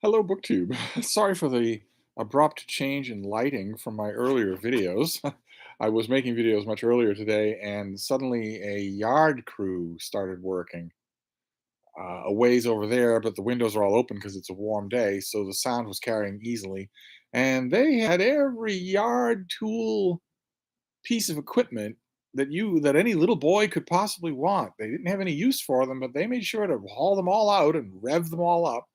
Hello, BookTube. Sorry for the abrupt change in lighting from my earlier videos. I was making videos much earlier today, and suddenly a yard crew started working a ways over there, but the windows are all open because it's a warm day, so the sound was carrying easily. And they had every yard tool piece of equipment that any little boy could possibly want. They didn't have any use for them, but they made sure to haul them all out and rev them all up.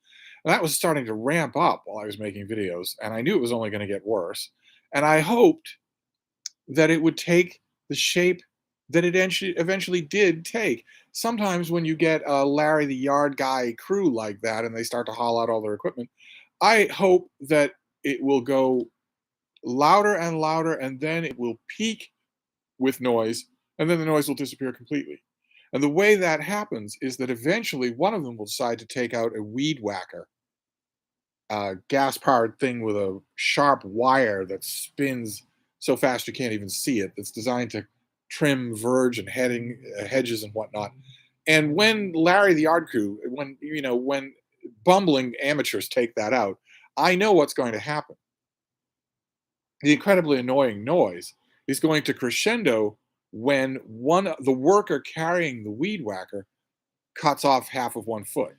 And that was starting to ramp up while I was making videos, and I knew it was only going to get worse. And I hoped that it would take the shape that it eventually did take. Sometimes when you get a Larry the Yard Guy crew like that and they start to haul out all their equipment, I hope that it will go louder and louder, and then it will peak with noise, and then the noise will disappear completely. And the way that happens is that eventually one of them will decide to take out a weed whacker, a gas powered thing with a sharp wire that spins so fast you can't even see it, that's designed to trim verge and hedges and whatnot. And when Larry the Yard Crew, when bumbling amateurs take that out, I know what's going to happen. The incredibly annoying noise is going to crescendo when the worker carrying the weed whacker cuts off half of one foot,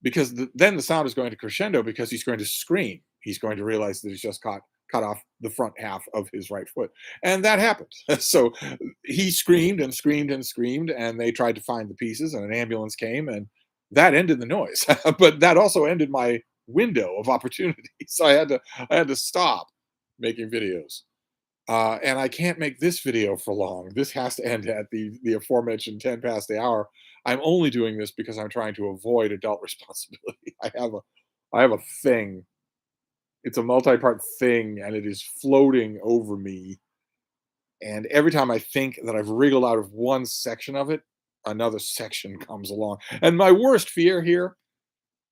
because then the sound is going to crescendo because he's going to scream. He's going to realize that he's just cut off the front half of his right foot, and that happened. So he screamed and screamed and screamed, and they tried to find the pieces, and an ambulance came, and that ended the noise. But that also ended my window of opportunity. So I had to stop making videos. And I can't make this video for long. This has to end at the aforementioned 10 past the hour. I'm only doing this because I'm trying to avoid adult responsibility. I have a thing. It's a multi-part thing, and it is floating over me. And every time I think that I've wriggled out of one section of it, another section comes along. And my worst fear here,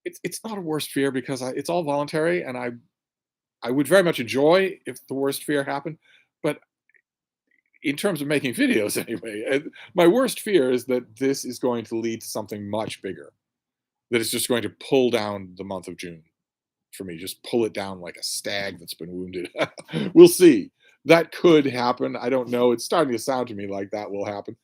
it's not a worst fear because it's all voluntary, and I would very much enjoy if the worst fear happened. But in terms of making videos anyway, my worst fear is that this is going to lead to something much bigger, that is just going to pull down the month of June for me, just pull it down like a stag that's been wounded. We'll see. That could happen. I don't know. It's starting to sound to me like that will happen.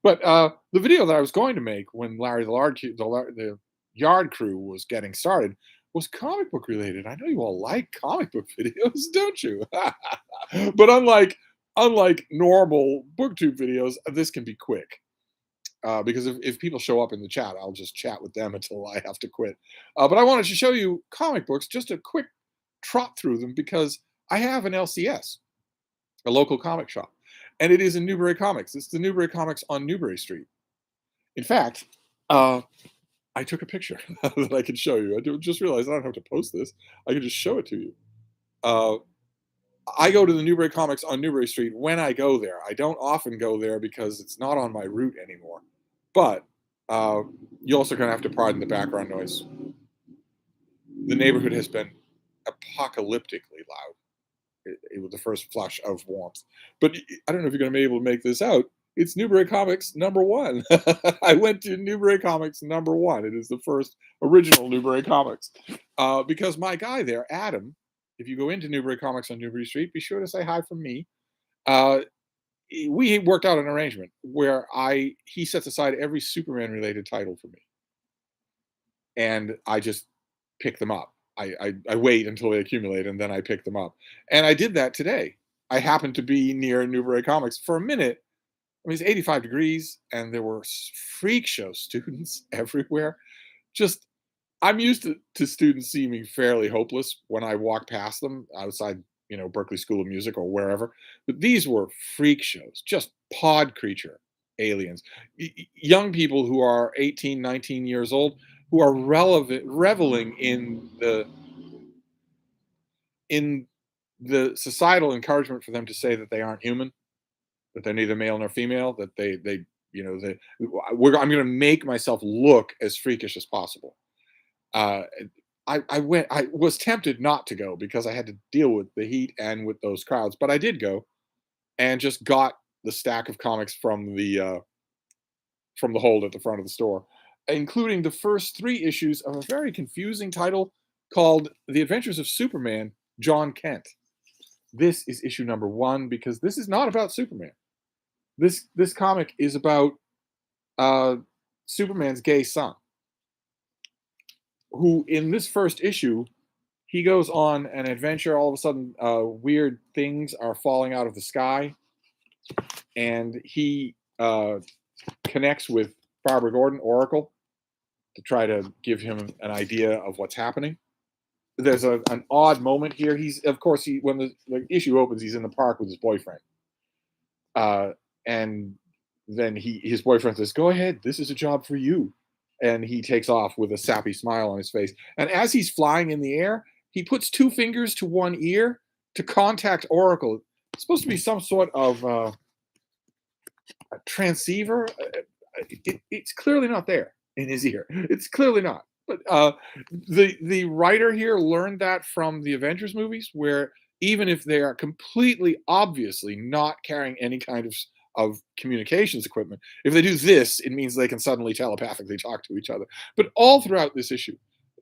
But the video that I was going to make when Larry the Yard Crew was getting started was comic book related. I know you all like comic book videos, don't you? But unlike normal booktube videos, this can be quick. Because if people show up in the chat, I'll just chat with them until I have to quit. But I wanted to show you comic books, just a quick trot through them, because I have an LCS, a local comic shop, and it is in Newbury Comics. It's the Newbury Comics on Newbury Street. In fact, uh, I took a picture that I can show you. Just realized I don't have to post this. I can just show it to you. Uh, I go to the Newbury Comics on Newbury Street when I go there. I don't often go there because it's not on my route anymore. But uh, you also kind of have to pardon the background noise. The neighborhood has been apocalyptically loud. It was the first flush of warmth. But I don't know if you're going to be able to make this out. It's Newbury Comics number one. I went to Newbury Comics number one. It is the first original Newbury Comics. Because my guy there, Adam, if you go into Newbury Comics on Newbury Street, be sure to say hi from me. Uh, we worked out an arrangement where he sets aside every Superman related title for me, and I just pick them up. I wait until they accumulate, and then I pick them up. And I did that today. I happened to be near Newbury Comics for a minute. I mean, it's 85 degrees, and there were freak show students everywhere. Just, I'm used to students seeming fairly hopeless when I walk past them outside, Berkeley School of Music or wherever. But these were freak shows, just pod creature aliens. Young people who are 18, 19 years old, who are reveling in the societal encouragement for them to say that they aren't human, that they're neither male nor female, that they I'm going to make myself look as freakish as possible. Uh, I was tempted not to go because I had to deal with the heat and with those crowds, but I did go and just got the stack of comics from the hold at the front of the store, including the first 3 issues of a very confusing title called The Adventures of Superman, John Kent. This is issue number 1 because this is not about Superman. This comic is about uh, Superman's gay son, who in this first issue he goes on an adventure. All of a sudden, weird things are falling out of the sky, and he connects with Barbara Gordon, Oracle, to try to give him an idea of what's happening. There's an odd moment here. He's, of course, when the issue opens, he's in the park with his boyfriend, and then his boyfriend says, "Go ahead, this is a job for you," and he takes off with a sappy smile on his face. And as he's flying in the air, he puts 2 fingers to one ear to contact Oracle. It's supposed to be some sort of a transceiver. It's clearly not there in his ear. It's clearly not. But the writer here learned that from the Avengers movies, where even if they are completely obviously not carrying any kind of communications equipment, if they do this, it means they can suddenly telepathically talk to each other. But all throughout this issue,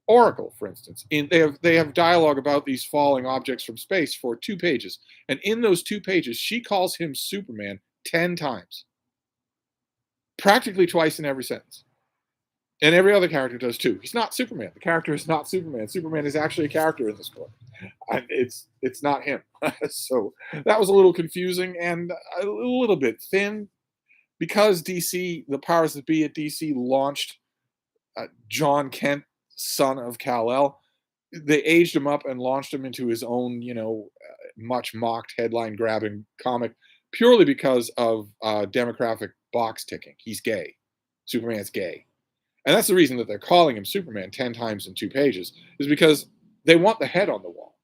Oracle, for instance, they have dialogue about these falling objects from space for 2 pages, and in those 2 pages, she calls him Superman 10 times, practically twice in every sentence. And every other character does too. He's not Superman. The character is not Superman. Superman is actually a character in this book. And it's not him. So that was a little confusing and a little bit thin, because DC, the powers that be at DC, launched John Kent, son of Kal-El. They aged him up and launched him into his own, much mocked headline grabbing comic, purely because of demographic box ticking. He's gay. Superman's gay. And that's the reason that they're calling him Superman 10 times in 2 pages, is because they want the head on the wall.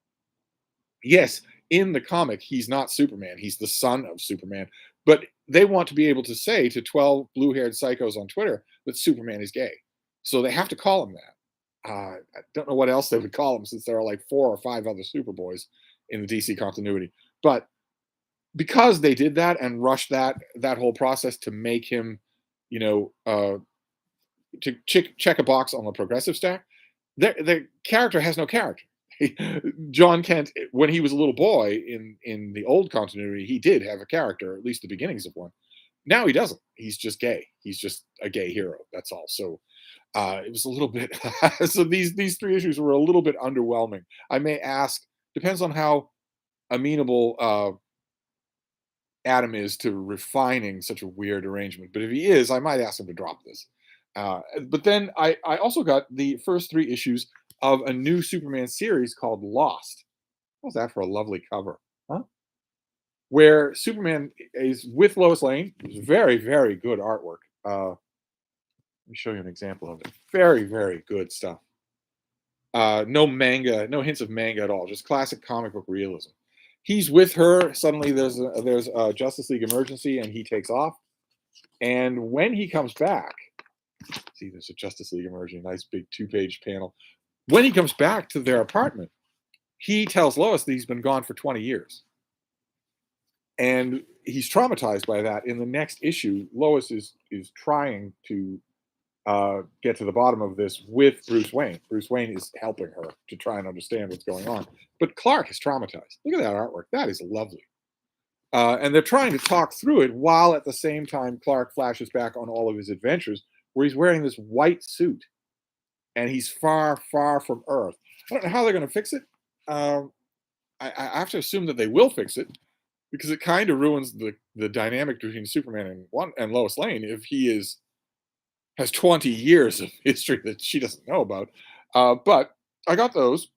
Yes, in the comic, he's not Superman. He's the son of Superman. But they want to be able to say to 12 blue-haired psychos on Twitter that Superman is gay. So they have to call him that. I don't know what else they would call him, since there are like 4 or 5 other Superboys in the DC continuity. But because they did that and rushed that whole process to make him, to check a box on the progressive stack, the character has no character. John Kent, when he was a little boy in the old continuity, he did have a character, at least the beginnings of one. Now he doesn't. He's just gay. He's just a gay hero. That's all. So it was a little bit. So these 3 issues were a little bit underwhelming. I may ask. Depends on how amenable Adam is to refining such a weird arrangement. But if he is, I might ask him to drop this. But then I also got the first 3 issues of a new Superman series called Lost. How's that for a lovely cover? Huh? Where Superman is with Lois Lane. It's very, very good artwork. Let me show you an example of it. Very, very good stuff. No manga, no hints of manga at all. Just classic comic book realism. He's with her. Suddenly there's a Justice League emergency, and he takes off. And when he comes back, see, there's a Justice League emergency, nice big 2-page panel. When he comes back to their apartment, he tells Lois that he's been gone for 20 years. And he's traumatized by that. In the next issue, Lois is trying to get to the bottom of this with Bruce Wayne. Bruce Wayne is helping her to try and understand what's going on. But Clark is traumatized. Look at that artwork. That is lovely. And they're trying to talk through it, while at the same time Clark flashes back on all of his adventures, where he's wearing this white suit and he's far, far from Earth. I don't know how they're going to fix it. I have to assume that they will fix it, because it kind of ruins the dynamic between Superman and Lois Lane if he has 20 years of history that she doesn't know about. But I got those.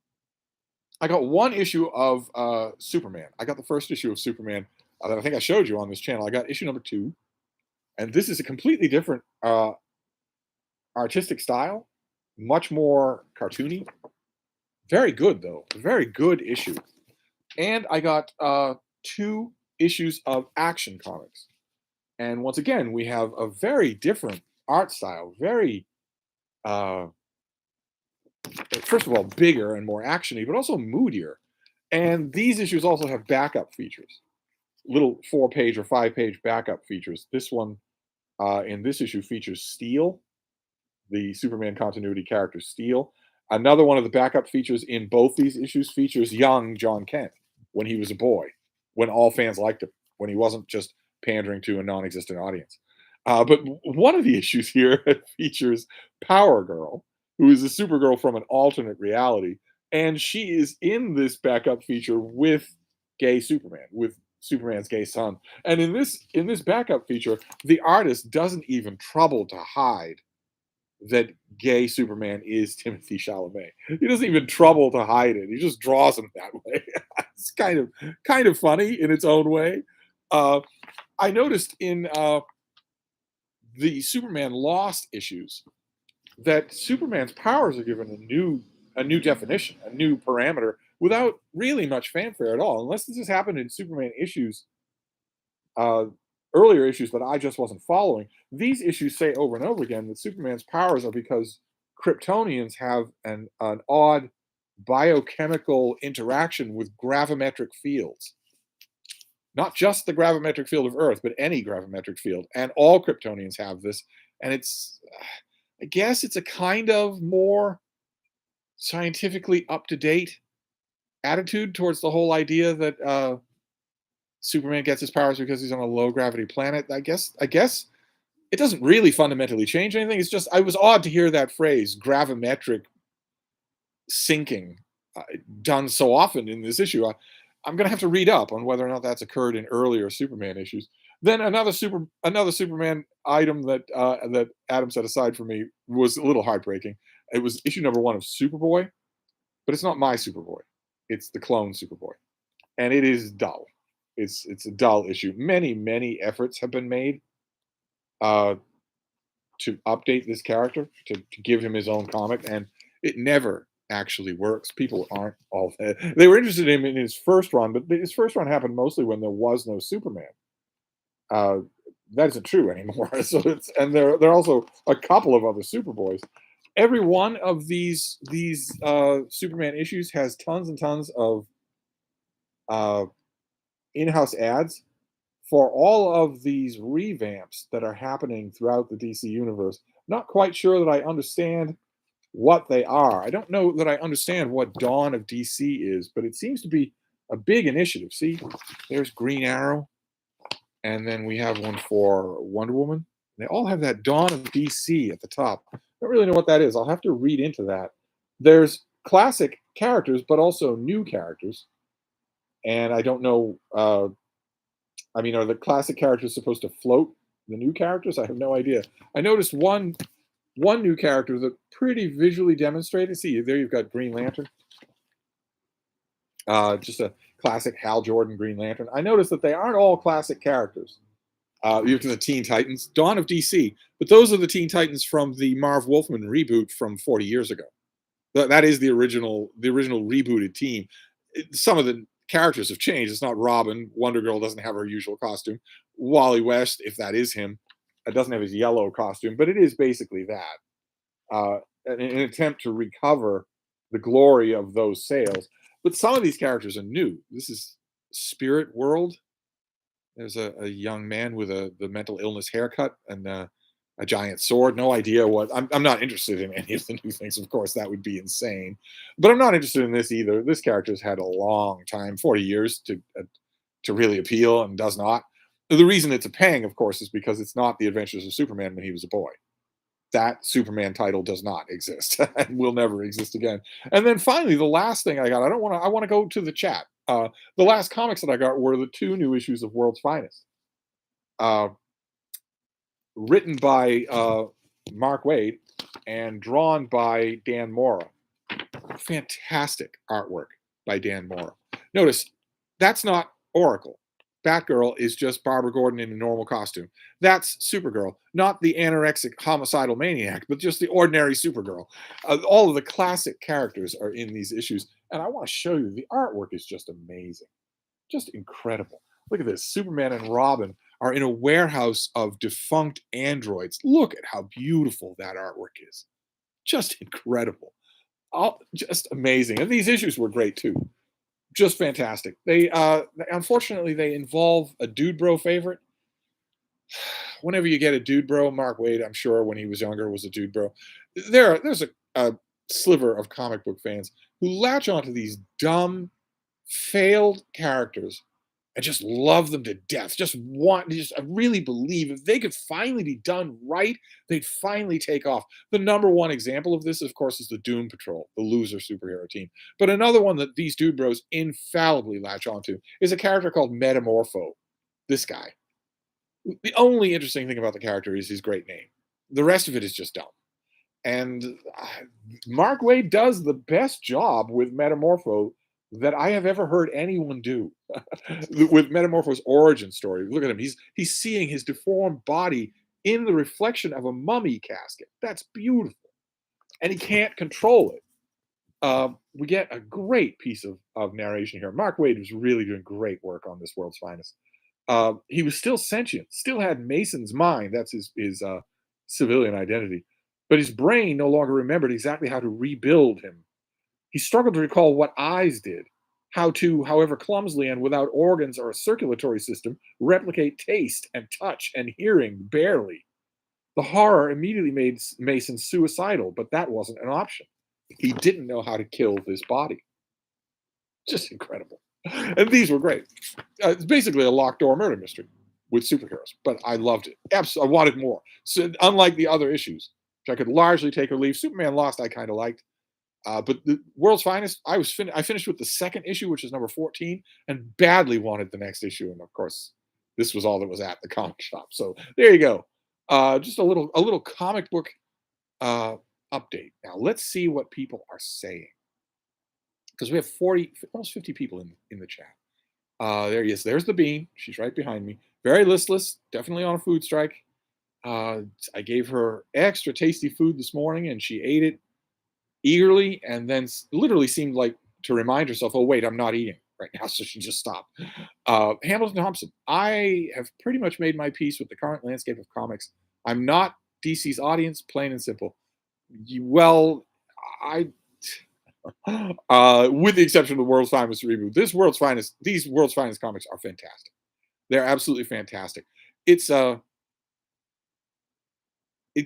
I got 1 issue of Superman. I got the first issue of Superman that I think I showed you on this channel. I got issue number 2, and this is a completely different artistic style, much more cartoony. Very good, though. Very good issue. And I got 2 issues of Action Comics. And once again, we have a very different art style. Very, first of all, bigger and more actiony, but also moodier. And these issues also have backup features. Little 4-page or 5-page backup features. This one, in this issue, features Steel, the Superman continuity character Steel. Another one of the backup features in both these issues features young John Kent when he was a boy, when all fans liked him, when he wasn't just pandering to a non-existent audience. But one of the issues here features Power Girl, who is a Supergirl from an alternate reality, and she is in this backup feature with gay Superman, with Superman's gay son. And in this backup feature, the artist doesn't even trouble to hide that gay Superman is Timothy Chalamet. He doesn't even trouble to hide it. He just draws him that way. It's kind of funny in its own way. Uh, I noticed in the Superman Lost issues that Superman's powers are given a new definition, a new parameter, without really much fanfare at all. Unless this has happened in Superman issues, uh, earlier issues that I just wasn't following. These issues say over and over again that Superman's powers are because Kryptonians have an odd biochemical interaction with gravimetric fields. Not just the gravimetric field of Earth, but any gravimetric field. And all Kryptonians have this. And I guess it's a kind of more scientifically up to date attitude towards the whole idea that Superman gets his powers because he's on a low gravity planet. I guess it doesn't really fundamentally change anything. It's just I was odd to hear that phrase gravimetric sinking done so often in this issue. I'm going to have to read up on whether or not that's occurred in earlier Superman issues. Then another Superman item that Adam set aside for me was a little heartbreaking. It was issue number 1 of Superboy, but it's not my Superboy. It's the clone Superboy, and it is dull. It's a dull issue. Many efforts have been made uh, to update this character, to give him his own comic, and it never actually works. People aren't all they were interested in him in his first run, but his first run happened mostly when there was no Superman. Uh, that isn't true anymore. So and there are also a couple of other Superboys. Every one of these Superman issues has tons and tons of uh, in-house ads for all of these revamps that are happening throughout the DC universe. Not quite sure that I understand what they are. I don't know that I understand what Dawn of DC is, but it seems to be a big initiative. See, there's Green Arrow, and then we have one for Wonder Woman. They all have that Dawn of DC at the top. I don't really know what that is. I'll have to read into that. There's classic characters, but also new characters. And I don't know. I mean, are the classic characters supposed to float the new characters? I have no idea. I noticed one new character that pretty visually demonstrated. See, there you've got Green Lantern. Just a classic Hal Jordan Green Lantern. I noticed that they aren't all classic characters. You have the Teen Titans, Dawn of DC, but those are the Teen Titans from the Marv Wolfman reboot from 40 years ago. That is the original rebooted team. Some of the characters have changed. It's not Robin. Wonder Girl doesn't have her usual costume. Wally West, if that is him, doesn't have his yellow costume, but it is basically that. In an attempt to recover the glory of those sales. But some of these characters are new. This is Spirit World. There's a young man with the mental illness haircut and a giant sword. No idea what. I'm not interested in any of the new things. Of course, that would be insane. But I'm not interested in this either. This character's had a long time, 40 years to really appeal, and does not. The reason it's a pang, of course, is because it's not the Adventures of Superman when he was a boy. That Superman title does not exist and will never exist again. And then finally, the last thing I got, I want to go to the chat. The last comics that I got were the 2 new issues of World's Finest, uh, written by Mark Waid and drawn by Dan Mora. Fantastic artwork by Dan Mora. Notice, that's not Oracle. Batgirl is just Barbara Gordon in a normal costume. That's Supergirl, not the anorexic homicidal maniac, but just the ordinary Supergirl. All of the classic characters are in these issues, and I want to show you the artwork is just amazing, just incredible. Look at this. Superman and Robin are in a warehouse of defunct androids. Look at how beautiful that artwork is. Just incredible. Just amazing. And these issues were great too. Just fantastic. They unfortunately they involve a dude bro favorite. Whenever you get a dude bro, Mark Waid, I'm sure when he was younger was a dude bro. There's a sliver of comic book fans who latch onto these dumb, failed characters and just love them to death. Just really believe if they could finally be done right, they'd finally take off. The number one example of this, of course, is the Doom Patrol, the loser superhero team. But another one that these dude bros infallibly latch onto is a character called Metamorpho. This guy. The only interesting thing about the character is his great name. The rest of it is just dumb. And Mark Waid does the best job with Metamorpho that I have ever heard anyone do. With Metamorpho's origin story, look at him. He's seeing his deformed body in the reflection of a mummy casket. That's beautiful, and he can't control it. We get a great piece of narration here. Mark Waid was really doing great work on this World's Finest. He was still sentient, still had Mason's mind. That's his civilian identity. But his brain no longer remembered exactly how to rebuild him. He struggled to recall what eyes did, how to, however clumsily and without organs or a circulatory system, replicate taste and touch and hearing barely. The horror immediately made Mason suicidal, but that wasn't an option. He didn't know how to kill this body. Just incredible. And these were great. It's basically a locked door murder mystery with superheroes, but I loved it. I wanted more. So, unlike the other issues, which I could largely take or leave, Superman Lost I kind of liked. But the World's Finest, I finished with the second issue, which is number 14, and badly wanted the next issue. And of course, this was all that was at the comic shop. So there you go. Just a little comic book update. Now let's see what people are saying, because we have 40, almost 50 people in the chat. There he is. There's the Bean. She's right behind me. Very listless. Definitely on a food strike. I gave her extra tasty food this morning, and she ate it eagerly, and then literally seemed like to remind herself, oh, wait, I'm not eating right now. So she just stopped. Hamilton Thompson, I have pretty much made my peace with the current landscape of comics. I'm not DC's audience, plain and simple. Well, with the exception of the World's Finest reboot, these World's Finest comics are fantastic. They're absolutely fantastic. It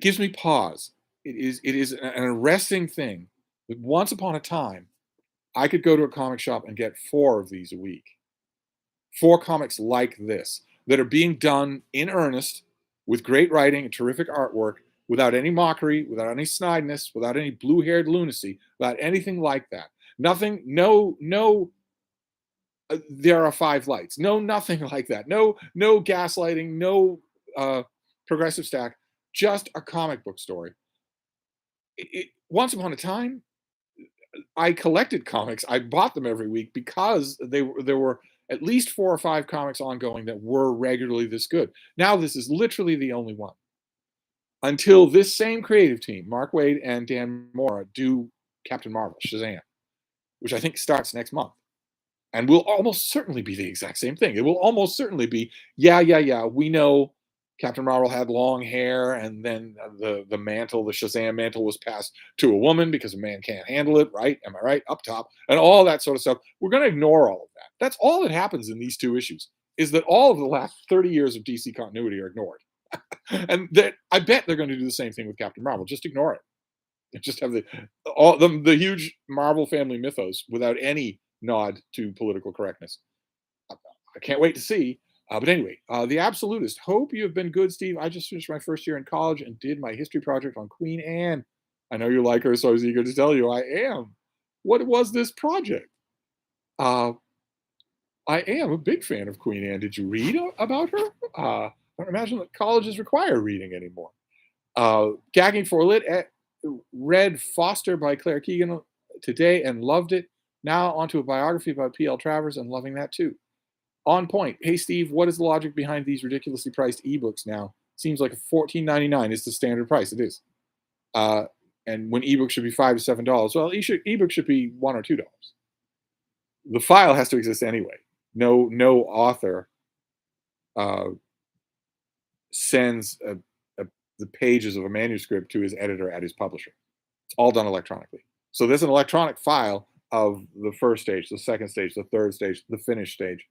gives me pause. It is an arresting thing that once upon a time, I could go to a comic shop and get 4 of these a week. 4 comics like this that are being done in earnest with great writing and terrific artwork, without any mockery, without any snideness, without any blue-haired lunacy, without anything like that. Nothing, no, there are 5 lights. No, nothing like that. No gaslighting, no progressive stack, just a comic book story. Once upon a time, I collected comics. I bought them every week because there were at least 4 or 5 comics ongoing that were regularly this good. Now this is literally the only one. Until this same creative team, Mark Waid and Dan Mora, do Captain Marvel, Shazam, which I think starts next month, and will almost certainly be the exact same thing. It will almost certainly be, yeah, we know Captain Marvel had long hair, and then the mantle, the Shazam mantle, was passed to a woman because a man can't handle it, right? Am I right? Up top, and all that sort of stuff. We're going to ignore all of that. That's all that happens in these 2 issues, is that all of the last 30 years of DC continuity are ignored. And that I bet they're going to do the same thing with Captain Marvel. Just ignore it. Just have the huge Marvel family mythos without any nod to political correctness. I can't wait to see. But anyway, The Absolutist. Hope you have been good, Steve. I just finished my first year in college and did my history project on Queen Anne. I know you like her, so I was eager to tell you I am. What was this project? I am a big fan of Queen Anne. Did you read about her? I don't imagine that colleges require reading anymore. Gagging for It, read Foster by Claire Keegan today and loved it. Now onto a biography about P.L. Travers and loving that too. On point. Hey, Steve, what is the logic behind these ridiculously priced ebooks now? Seems like $14.99 is the standard price. It is. And when ebooks should be $5 to $7. Well, ebook should be $1 or $2. The file has to exist anyway. No author sends the pages of a manuscript to his editor at his publisher. It's all done electronically. So there's an electronic file of the first stage, the second stage, the third stage, the finished stage.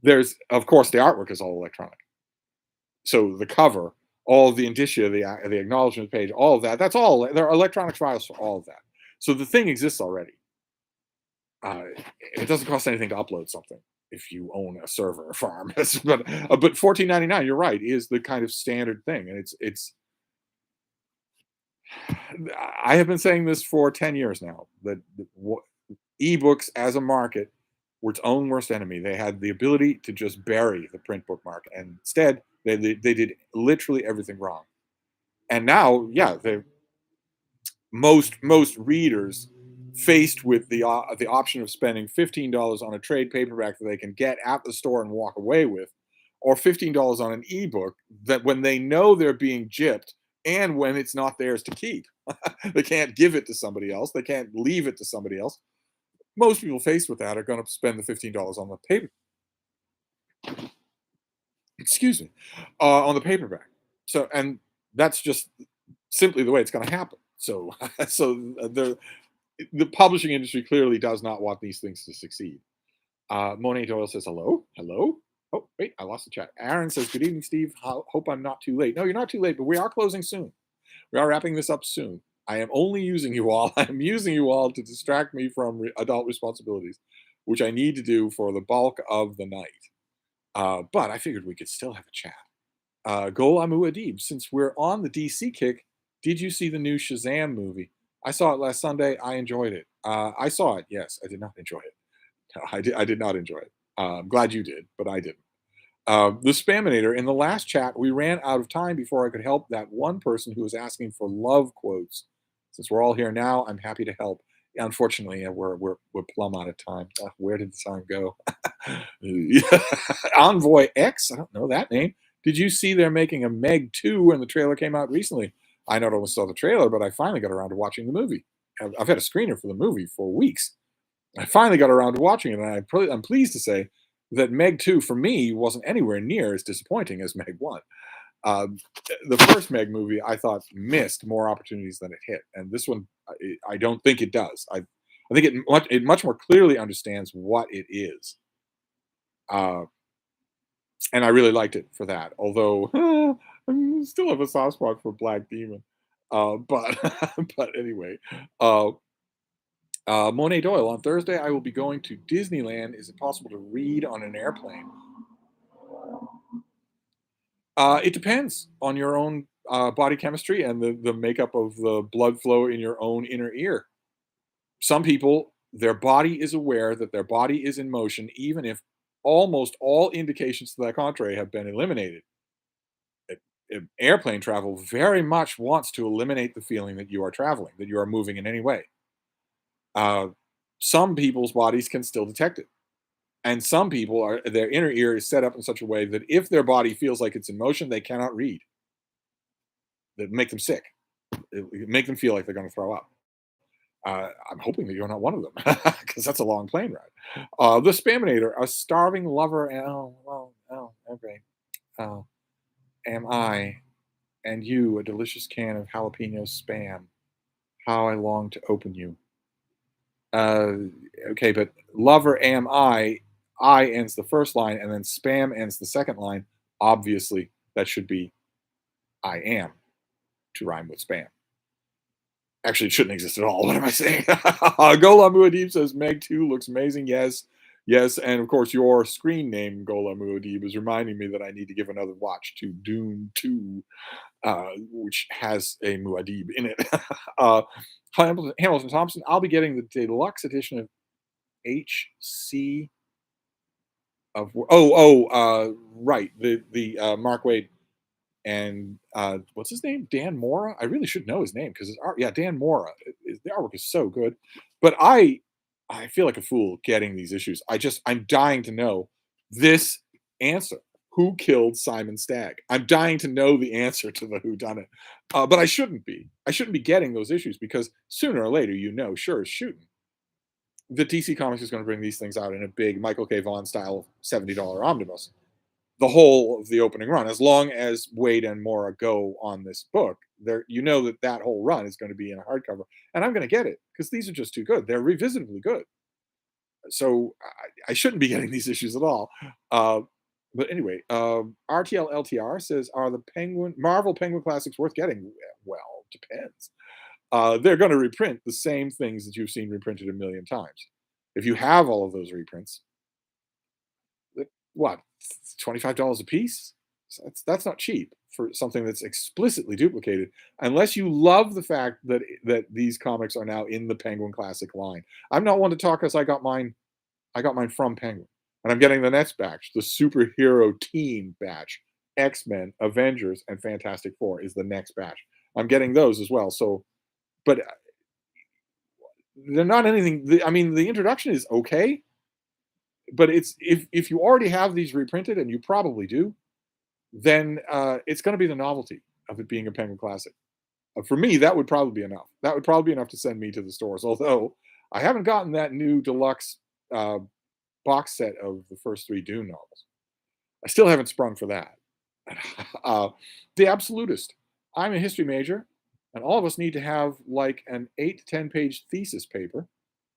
There's, of course, the artwork is all electronic. So the cover all of the indicia, the acknowledgement page, all of that. That's all. There are electronic files for all of that. So the thing exists already. It doesn't cost anything to upload something if you own a server or farm. But 14.99, you're right, is the kind of standard thing, and it's. I have been saying this for 10 years now that ebooks as a market were its own worst enemy. They had the ability to just bury the print book market, and instead they did literally everything wrong. And now, yeah, most readers faced with the option of spending $15 on a trade paperback that they can get at the store and walk away with, or $15 on an ebook that when they know they're being gypped and when it's not theirs to keep, they can't give it to somebody else, they can't leave it to somebody else. Most people faced with that are going to spend the $15 on the paper. Excuse me, on the paperback. So, and that's just simply the way it's going to happen. So, so the publishing industry clearly does not want these things to succeed. Monet Doyle says hello, hello. Oh wait, I lost the chat. Aaron says good evening, Steve. Hope I'm not too late. No, you're not too late, but we are closing soon. We are wrapping this up soon. I am only using you all. I am using you all to distract me from adult responsibilities, which I need to do for the bulk of the night. But I figured we could still have a chat. Gol Amu Adib, since we're on the DC kick, did you see the new Shazam movie? I saw it last Sunday. I enjoyed it. I saw it. Yes, I did not enjoy it. No, I did not enjoy it. I'm glad you did, but I didn't. The Spaminator, in the last chat, we ran out of time before I could help that one person who was asking for love quotes. Since we're all here now, I'm happy to help. Unfortunately, we're plumb out of time. Where did the time go? Envoy X, I don't know that name. Did you see they're making a Meg 2 and the trailer came out recently? I not only saw the trailer, but I finally got around to watching the movie. I've had a screener for the movie for weeks. I finally got around to watching it, and I'm pleased to say that Meg 2 for me wasn't anywhere near as disappointing as Meg 1. Um, the first Meg movie I thought missed more opportunities than it hit, and this one I don't think it does. I think it much more clearly understands what it is, uh, and I really liked it for that. Although I still have a soft spot for Black Demon, but but anyway, uh, Monet Doyle, on Thursday, I will be going to Disneyland. Is it possible to read on an airplane? It depends on your own body chemistry and the makeup of the blood flow in your own inner ear. Some people, their body is aware that their body is in motion, even if almost all indications to the contrary have been eliminated. Airplane travel very much wants to eliminate the feeling that you are traveling, that you are moving in any way. Uh, some people's bodies can still detect it. And some people are their inner ear is set up in such a way that if their body feels like it's in motion, they cannot read. That make them sick. It make them feel like they're going to throw up. I'm hoping that you're not one of them because that's a long plane ride. The Spaminator, a starving lover. Okay. Uh, am I and you a delicious can of jalapeno spam? How I long to open you. Uh, okay, but lover am I ends the first line, and then spam ends the second line. Obviously, that should be I am to rhyme with spam. Actually, it shouldn't exist at all. What am I saying? Gola Muad'Dib says Meg 2 looks amazing. Yes, yes, and of course, your screen name Gola Muad'Dib is reminding me that I need to give another watch to Dune 2, which has a Muad'Dib in it. Hamilton Thompson, I'll be getting the deluxe edition of HC of right, the Mark Wade and what's his name, Dan Mora. I really should know his name because Dan Mora. The artwork is so good, but I feel like a fool getting these issues. I'm dying to know this answer. Who killed Simon Stagg? I'm dying to know the answer to the who done it, but I shouldn't be. I shouldn't be getting those issues because sooner or later, sure as shooting, the DC Comics is going to bring these things out in a big Michael K. Vaughan style $70 omnibus. The whole of the opening run, as long as Wade and Mora go on this book, there that whole run is going to be in a hardcover, and I'm going to get it because these are just too good. They're revisitably good, so I shouldn't be getting these issues at all. But anyway, RTL LTR says, "Are the Penguin Marvel Penguin classics worth getting?" Well, depends. They're going to reprint the same things that you've seen reprinted a million times. If you have all of those reprints, what, $25 a piece? So that's not cheap for something that's explicitly duplicated, unless you love the fact that these comics are now in the Penguin Classic line. I'm not one to talk because I got mine from Penguin, and I'm getting the next batch, the superhero team batch. X-Men, Avengers, and Fantastic Four is the next batch. I'm getting those as well. So, but they're not anything. I mean, the introduction is okay, but it's if you already have these reprinted, and you probably do, then it's going to be the novelty of it being a Penguin Classic. For me, that would probably be enough. That would probably be enough to send me to the stores. Although I haven't gotten that new deluxe uh, box set of the first three Dune novels. I still haven't sprung for that. The Absolutist. I'm a history major, and all of us need to have like an 8 to 10 page thesis paper.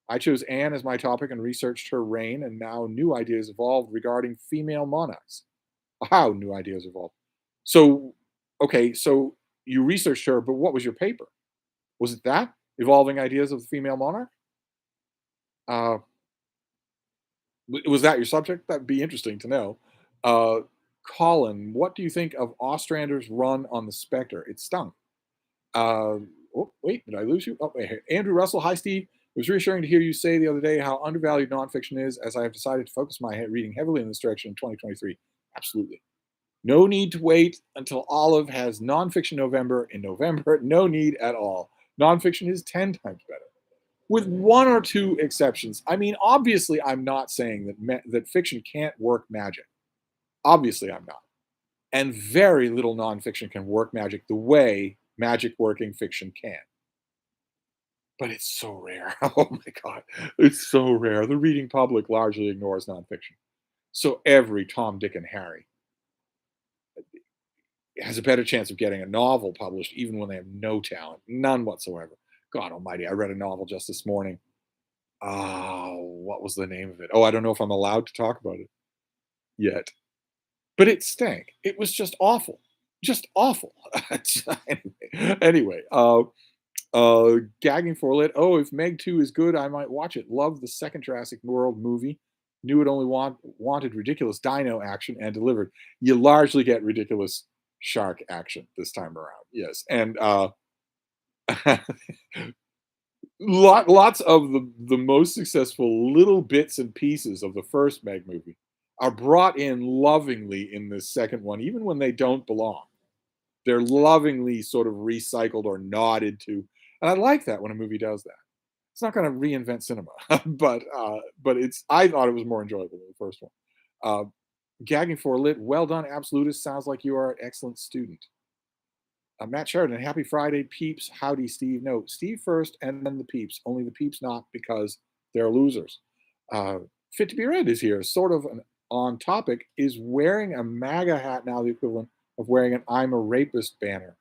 I chose Anne as my topic and researched her reign, and now new ideas evolved regarding female monarchs. How new ideas evolved. So, okay, so you researched her, but what was your paper? Was it that evolving ideas of the female monarch? Uh, was that your subject? That'd be interesting to know. Uh, Colin, what do you think of Ostrander's run on the Spectre? It stunk. Uh, oh, wait, did I lose you? Oh, wait, here. Andrew Russell, hi, Steve. It was reassuring to hear you say the other day how undervalued nonfiction is, as I have decided to focus my reading heavily in this direction in 2023. Absolutely. No need to wait until Olive has nonfiction November in November. No need at all. Nonfiction is 10 times better, with one or two exceptions. I mean, obviously, I'm not saying that fiction can't work magic. Obviously, I'm not. And very little nonfiction can work magic the way magic working fiction can. But it's so rare. Oh my God. It's so rare. The reading public largely ignores nonfiction. So every Tom, Dick, and Harry has a better chance of getting a novel published, even when they have no talent, none whatsoever. God almighty. I read a novel just this morning. Oh, what was the name of it? Oh, I don't know if I'm allowed to talk about it yet. But it stank. It was just awful. Just awful. Anyway, Gagging for It. Oh, if Meg 2 is good, I might watch it. Love the second Jurassic World movie. Knew it only wanted ridiculous dino action and delivered. You largely get ridiculous shark action this time around. Yes. And lots of the most successful little bits and pieces of the first Meg movie are brought in lovingly in this second one, even when they don't belong. They're lovingly sort of recycled or nodded to, and I like that when a movie does that. It's not going to reinvent cinema, but it's. I thought it was more enjoyable than the first one. Uh, Gagging for Lit, well done, absolutist. Sounds like you are an excellent student. Matt Sheridan, happy Friday, peeps. Howdy, Steve. No, Steve first and then the peeps. Only the peeps not because they're losers. Uh, Fit to be Read is here. Sort of on topic. Is wearing a MAGA hat now the equivalent of wearing an I'm a rapist banner?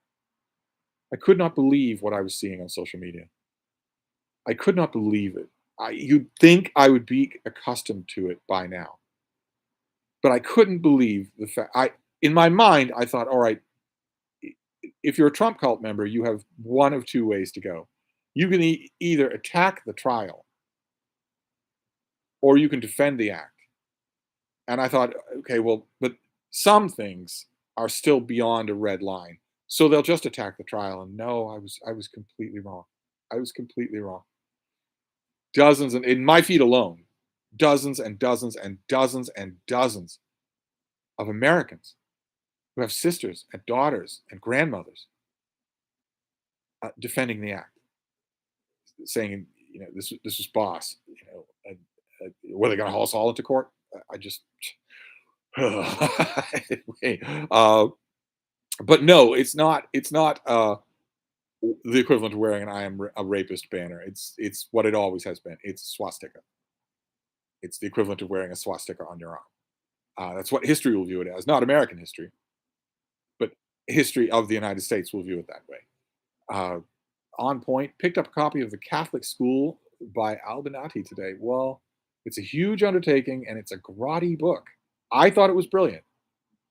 I could not believe what I was seeing on social media. I could not believe it. You'd think I would be accustomed to it by now, but I couldn't believe the fact. In my mind, I thought, all right, if you're a Trump cult member, you have one of two ways to go. You can either attack the trial or you can defend the act. And I thought, okay, well, but some things are still beyond a red line. So they'll just attack the trial. And no, I was completely wrong. I was completely wrong. Dozens and in my feed alone, dozens and dozens and dozens and dozens of Americans who have sisters and daughters and grandmothers defending the act, saying, this was boss. Were they going to haul us all into court? I just, anyway, but no, it's not. It's not the equivalent of wearing an "I am a rapist" banner. It's what it always has been. It's a swastika. It's the equivalent of wearing a swastika on your arm. That's what history will view it as, not American history, but history of the United States will view it that way. Uh, on point, picked up a copy of The Catholic School by Albinati today. Well, it's a huge undertaking and it's a grotty book. I thought it was brilliant,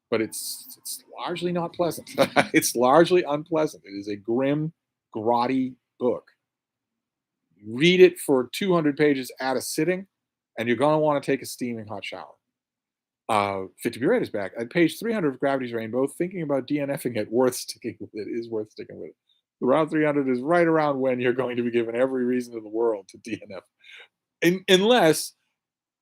but it's largely not pleasant. It's largely unpleasant. It is a grim, grotty book. Read it for 200 pages at a sitting, and you're going to want to take a steaming hot shower. Fit to Be Read is back. At page 300 of Gravity's Rainbow, thinking about DNFing it, worth sticking with it, is worth sticking with it. Around 300 is right around when you're going to be given every reason in the world to DNF. Unless,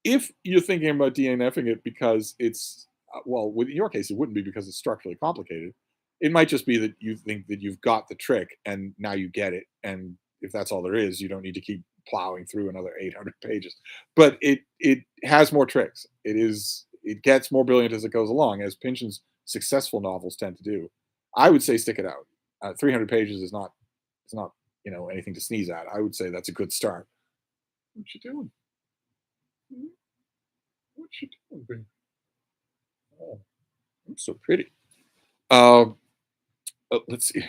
if you're thinking about DNFing it because it's, well, in your case, it wouldn't be because it's structurally complicated. It might just be that you think that you've got the trick and now you get it. And if that's all there is, you don't need to keep plowing through another 800 pages. But it has more tricks. It gets more brilliant as it goes along, as Pynchon's successful novels tend to do. I would say stick it out. 300 pages is not, it's not, anything to sneeze at. I would say that's a good start. What you doing? Hmm? What you doing, baby? Oh, I'm so pretty. Um, let's see.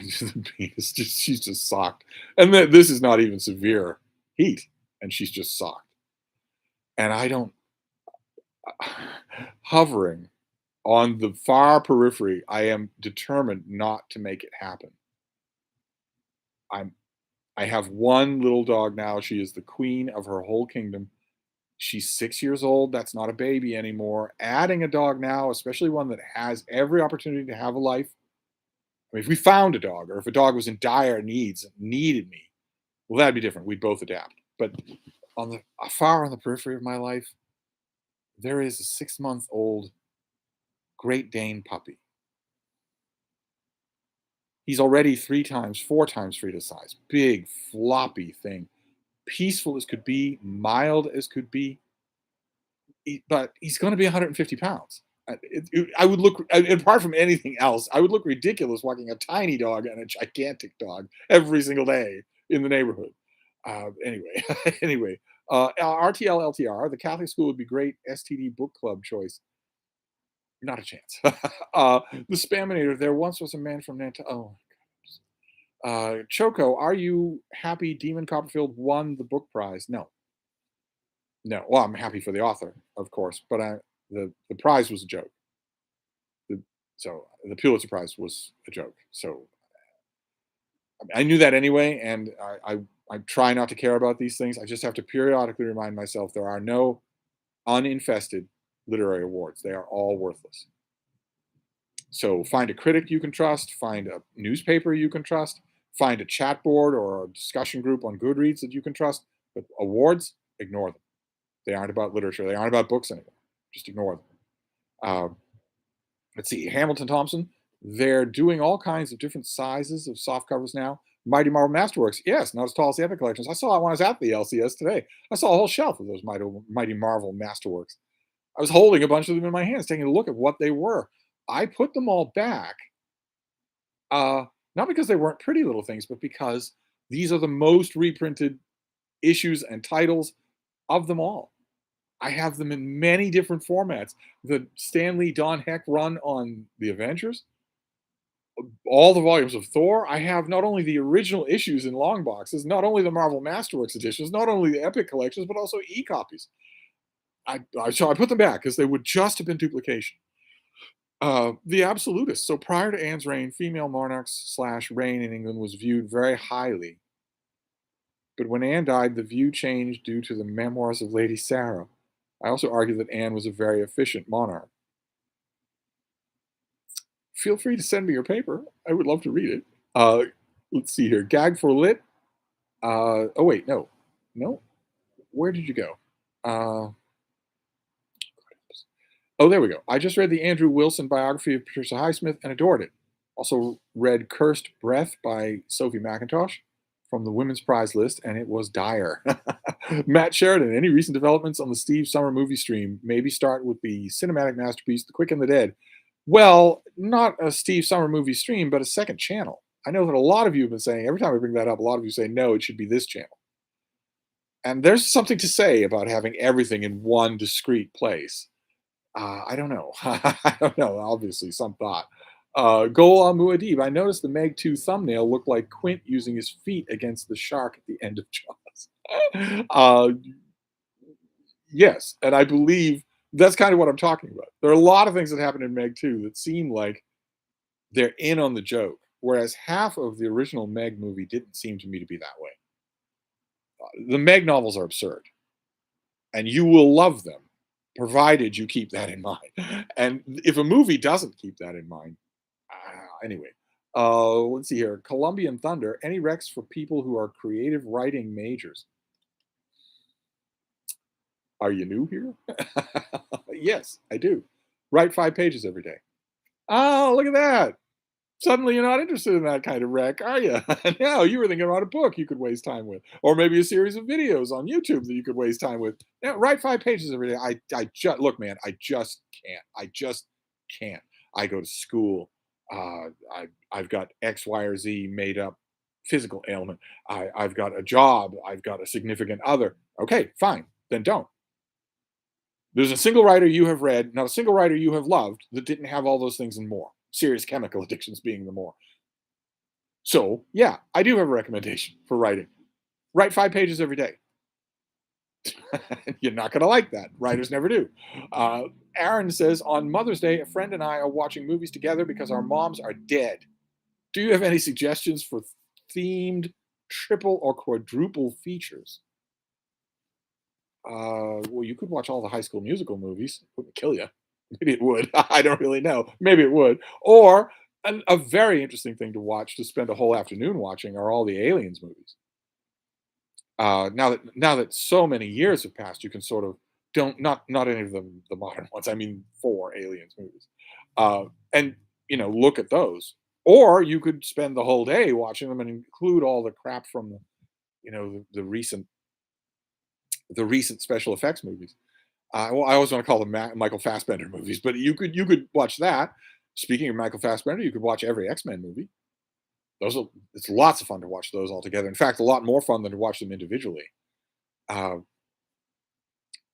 She's just socked, and this is not even severe heat, and she's just socked. And I don't hovering on the far periphery. I am determined not to make it happen. I'm. I have one little dog now. She is the queen of her whole kingdom. She's 6 years old. That's not a baby anymore. Adding a dog now, especially one that has every opportunity to have a life. I mean, if we found a dog, or if a dog was in dire needs and needed me, well, that'd be different. We'd both adapt. But on the far on the periphery of my life, there is a 6-month-old Great Dane puppy. He's already 3 times, 4 times Frida's size. Big, floppy thing. Peaceful as could be, mild as could be. But he's going to be 150 pounds. I would look, apart from anything else, I would look ridiculous walking a tiny dog and a gigantic dog every single day in the neighborhood. Anyway, anyway, RTL LTR, the Catholic school would be great. STD book club choice. Not a chance. The Spaminator, there once was a man from Nanta. Oh, Choco, are you happy Demon Copperfield won the book prize? No. No. Well, I'm happy for the author, of course, but the prize was a joke. So the Pulitzer Prize was a joke. So I knew that anyway, and I try not to care about these things. I just have to periodically remind myself there are no uninfested literary awards. They are all worthless. So find a critic you can trust, find a newspaper you can trust, find a chat board or a discussion group on Goodreads that you can trust. But awards, ignore them. They aren't about literature. They aren't about books anymore. Just ignore them. Let's see, Hamilton Thompson. They're doing all kinds of different sizes of soft covers now. Mighty Marvel Masterworks. Yes, not as tall as the Epic collections. I saw it when I was at the LCS today. I saw a whole shelf of those Mighty Marvel Masterworks. I was holding a bunch of them in my hands, taking a look at what they were. I put them all back, not because they weren't pretty little things, but because these are the most reprinted issues and titles of them all. I have them in many different formats. The Stan Lee Don Heck run on the Avengers, all the volumes of Thor. I have not only the original issues in long boxes, not only the Marvel Masterworks editions, not only the Epic collections, but also e-copies. So I put them back because they would just have been duplication. The Absolutists. So prior to Anne's reign, female monarchs / reign in England was viewed very highly. But when Anne died, the view changed due to the memoirs of Lady Sarah. I also argue that Anne was a very efficient monarch. Feel free to send me your paper. I would love to read it. Let's see here. Gag for Lit. Oh, wait, no. No? Where did you go? Oh, there we go. I just read the Andrew Wilson biography of Patricia Highsmith and adored it. Also read Cursed Breath by Sophie McIntosh from the Women's Prize list, and it was dire. Matt Sheridan, any recent developments on the Steve Summer movie stream? Maybe start with the cinematic masterpiece, The Quick and the Dead. Well, not a Steve Summer movie stream, but a second channel. I know that a lot of you have been saying, every time I bring that up, a lot of you say, no, it should be this channel. And there's something to say about having everything in one discrete place. I don't know. I don't know. Obviously, some thought. Gol Al Muad'Dib. I noticed the Meg 2 thumbnail looked like Quint using his feet against the shark at the end of Jaws. Yes, and I believe That's kind of what I'm talking about. There are a lot of things that happen in Meg 2 that seem like they're in on the joke, whereas half of the original Meg movie didn't seem to me to be that way. The Meg novels are absurd, and you will love them, provided you keep that in mind. And if a movie doesn't keep that in mind, anyway. Let's see here. Columbian Thunder. Any recs for people who are creative writing majors? Are you new here? Yes, I do. Write 5 pages every day. Oh, look at that. Suddenly you're not interested in that kind of rec, are you? No, you were thinking about a book you could waste time with, or maybe a series of videos on YouTube that you could waste time with. Yeah, write 5 pages every day. I just look, man. I just can't. I just can't. I go to school. I've got X, Y, or Z made up physical ailment. I've got a job. I've got a significant other. Okay, fine. Then don't. There's a single writer you have read, not a single writer you have loved that didn't have all those things and more. Serious chemical addictions being the more. So, yeah, I do have a recommendation for writing. Write 5 pages every day. You're not going to like that. Writers never do. Uh, Aaron says on Mother's Day, a friend and I are watching movies together because our moms are dead. Do you have any suggestions for themed triple or quadruple features? Well, you could watch all the High School Musical movies. It wouldn't kill you. Maybe it would. I don't really know. Maybe it would. Or a very interesting thing to watch to spend a whole afternoon watching are all the Aliens movies. Now that so many years have passed, you can sort of don't not any of them the modern ones. I mean, 4 Aliens movies, and look at those. Or you could spend the whole day watching them and include all the crap from the recent special effects movies. Well, I always want to call them Michael Fassbender movies, but you could watch that. Speaking of Michael Fassbender, you could watch every X-Men movie. It's lots of fun to watch those all together. In fact, a lot more fun than to watch them individually. Uh,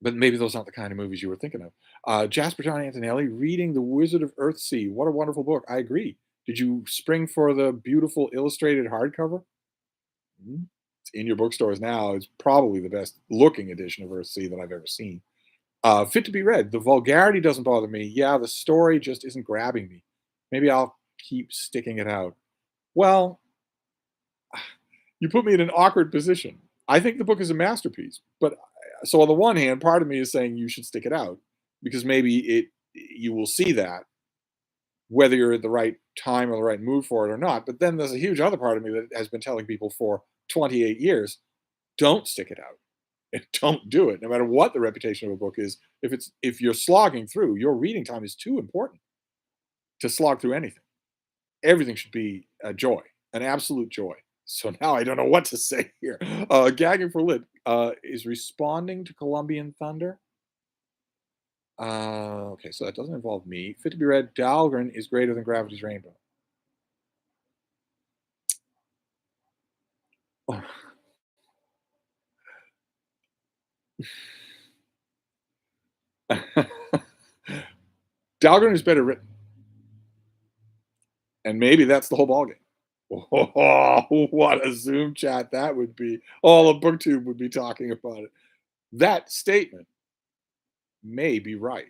but maybe those aren't the kind of movies you were thinking of. Jasper John Antonelli reading The Wizard of Earthsea. What a wonderful book. I agree. Did you spring for the beautiful illustrated hardcover? Mhm. It's in your bookstores now. It's probably the best looking edition of Earthsea that I've ever seen. Fit to be read. The vulgarity doesn't bother me. Yeah, the story just isn't grabbing me. Maybe I'll keep sticking it out. Well, you put me in an awkward position. I think the book is a masterpiece, but so on the one hand, part of me is saying you should stick it out because maybe you will see that whether you're at the right time or the right mood for it or not. But then there's a huge other part of me that has been telling people for 28 years, don't stick it out and don't do it, no matter what the reputation of a book is. If you're slogging through, your reading time is too important to slog through anything. Everything should be a joy, an absolute joy. So now I don't know what to say here. Gagging for Lit is responding to Columbian Thunder. Okay, so that doesn't involve me. Fit to be read. Dahlgren is greater than Gravity's Rainbow. Dahlgren is better written, and maybe that's the whole ballgame. Oh, what a Zoom chat that would be! All of BookTube would be talking about it. That statement may be right.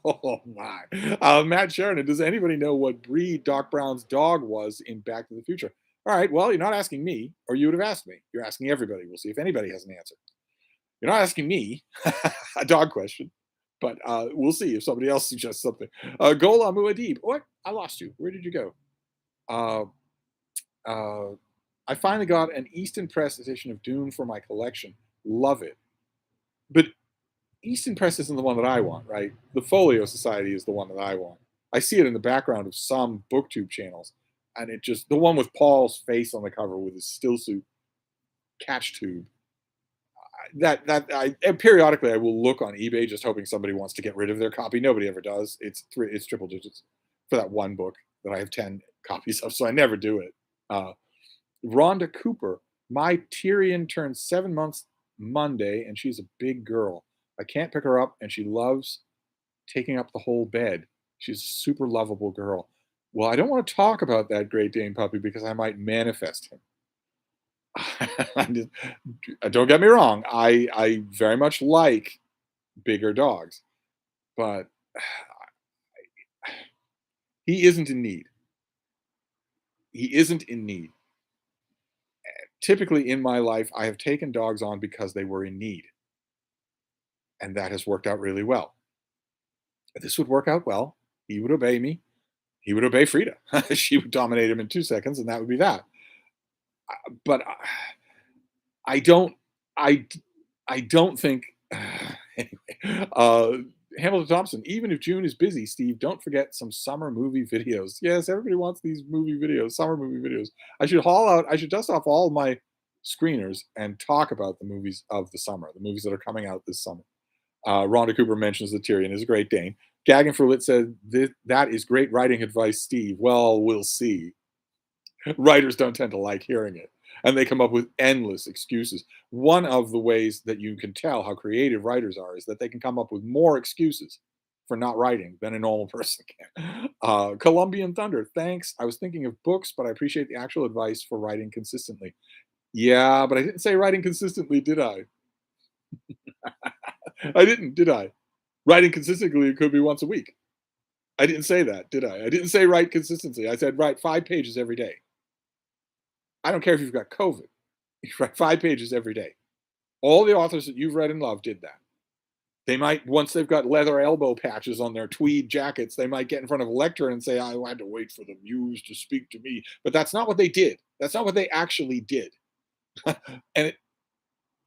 Oh my. Matt Sheridan, does anybody know what breed Doc Brown's dog was in Back to the Future? All right, well, you're not asking me, or you would have asked me. You're asking everybody. We'll see if anybody has an answer. You're not asking me a dog question, but we'll see if somebody else suggests something. Gola Muad'Dib. What? I lost you. Where did you go? Uh, uh, I finally got an Easton Press edition of Dune for my collection. Love it. But Easton Press isn't the one that I want, right? The Folio Society is the one that I want. I see it in the background of some booktube channels, and it just the one with Paul's face on the cover with his still suit catch tube. And periodically I will look on eBay just hoping somebody wants to get rid of their copy. Nobody ever does. It's triple digits for that one book that I have 10 copies of, so I never do it. Rhonda Cooper, my Tyrion turns 7 months Monday, and she's a big girl. I can't pick her up, and she loves taking up the whole bed. She's a super lovable girl. Well, I don't want to talk about that Great Dane puppy because I might manifest him. Don't get me wrong. I very much like bigger dogs. But he isn't in need. He isn't in need. Typically in my life, I have taken dogs on because they were in need, and that has worked out really well. This would work out well. He would obey me. He would obey Frida. She would dominate him in 2 seconds, and that would be that. But I don't. I I don't think. Anyway, Hamilton Thompson. Even if June is busy, Steve, don't forget some summer movie videos. Yes, everybody wants these movie videos, summer movie videos. I should haul out. I should dust off all my screeners and talk about the movies of the summer, the movies that are coming out this summer. Rhonda Cooper mentions that Tyrion is a Great Dane. Gagging for Lit said, that is great writing advice, Steve. Well, we'll see. Writers don't tend to like hearing it, and they come up with endless excuses. One of the ways that you can tell how creative writers are is that they can come up with more excuses for not writing than a normal person can. Colombian Thunder, thanks. I was thinking of books, but I appreciate the actual advice for writing consistently. Yeah, but I didn't say writing consistently, did I? I didn't, did I? Writing consistently could be once a week. I didn't say that, did I? I didn't say write consistency. I said write 5 pages every day. I don't care if you've got COVID. You write 5 pages every day. All the authors that you've read and loved did that. They might, once they've got leather elbow patches on their tweed jackets, they might get in front of a lectern and say, I had to wait for the muse to speak to me. But that's not what they did. That's not what they actually did. And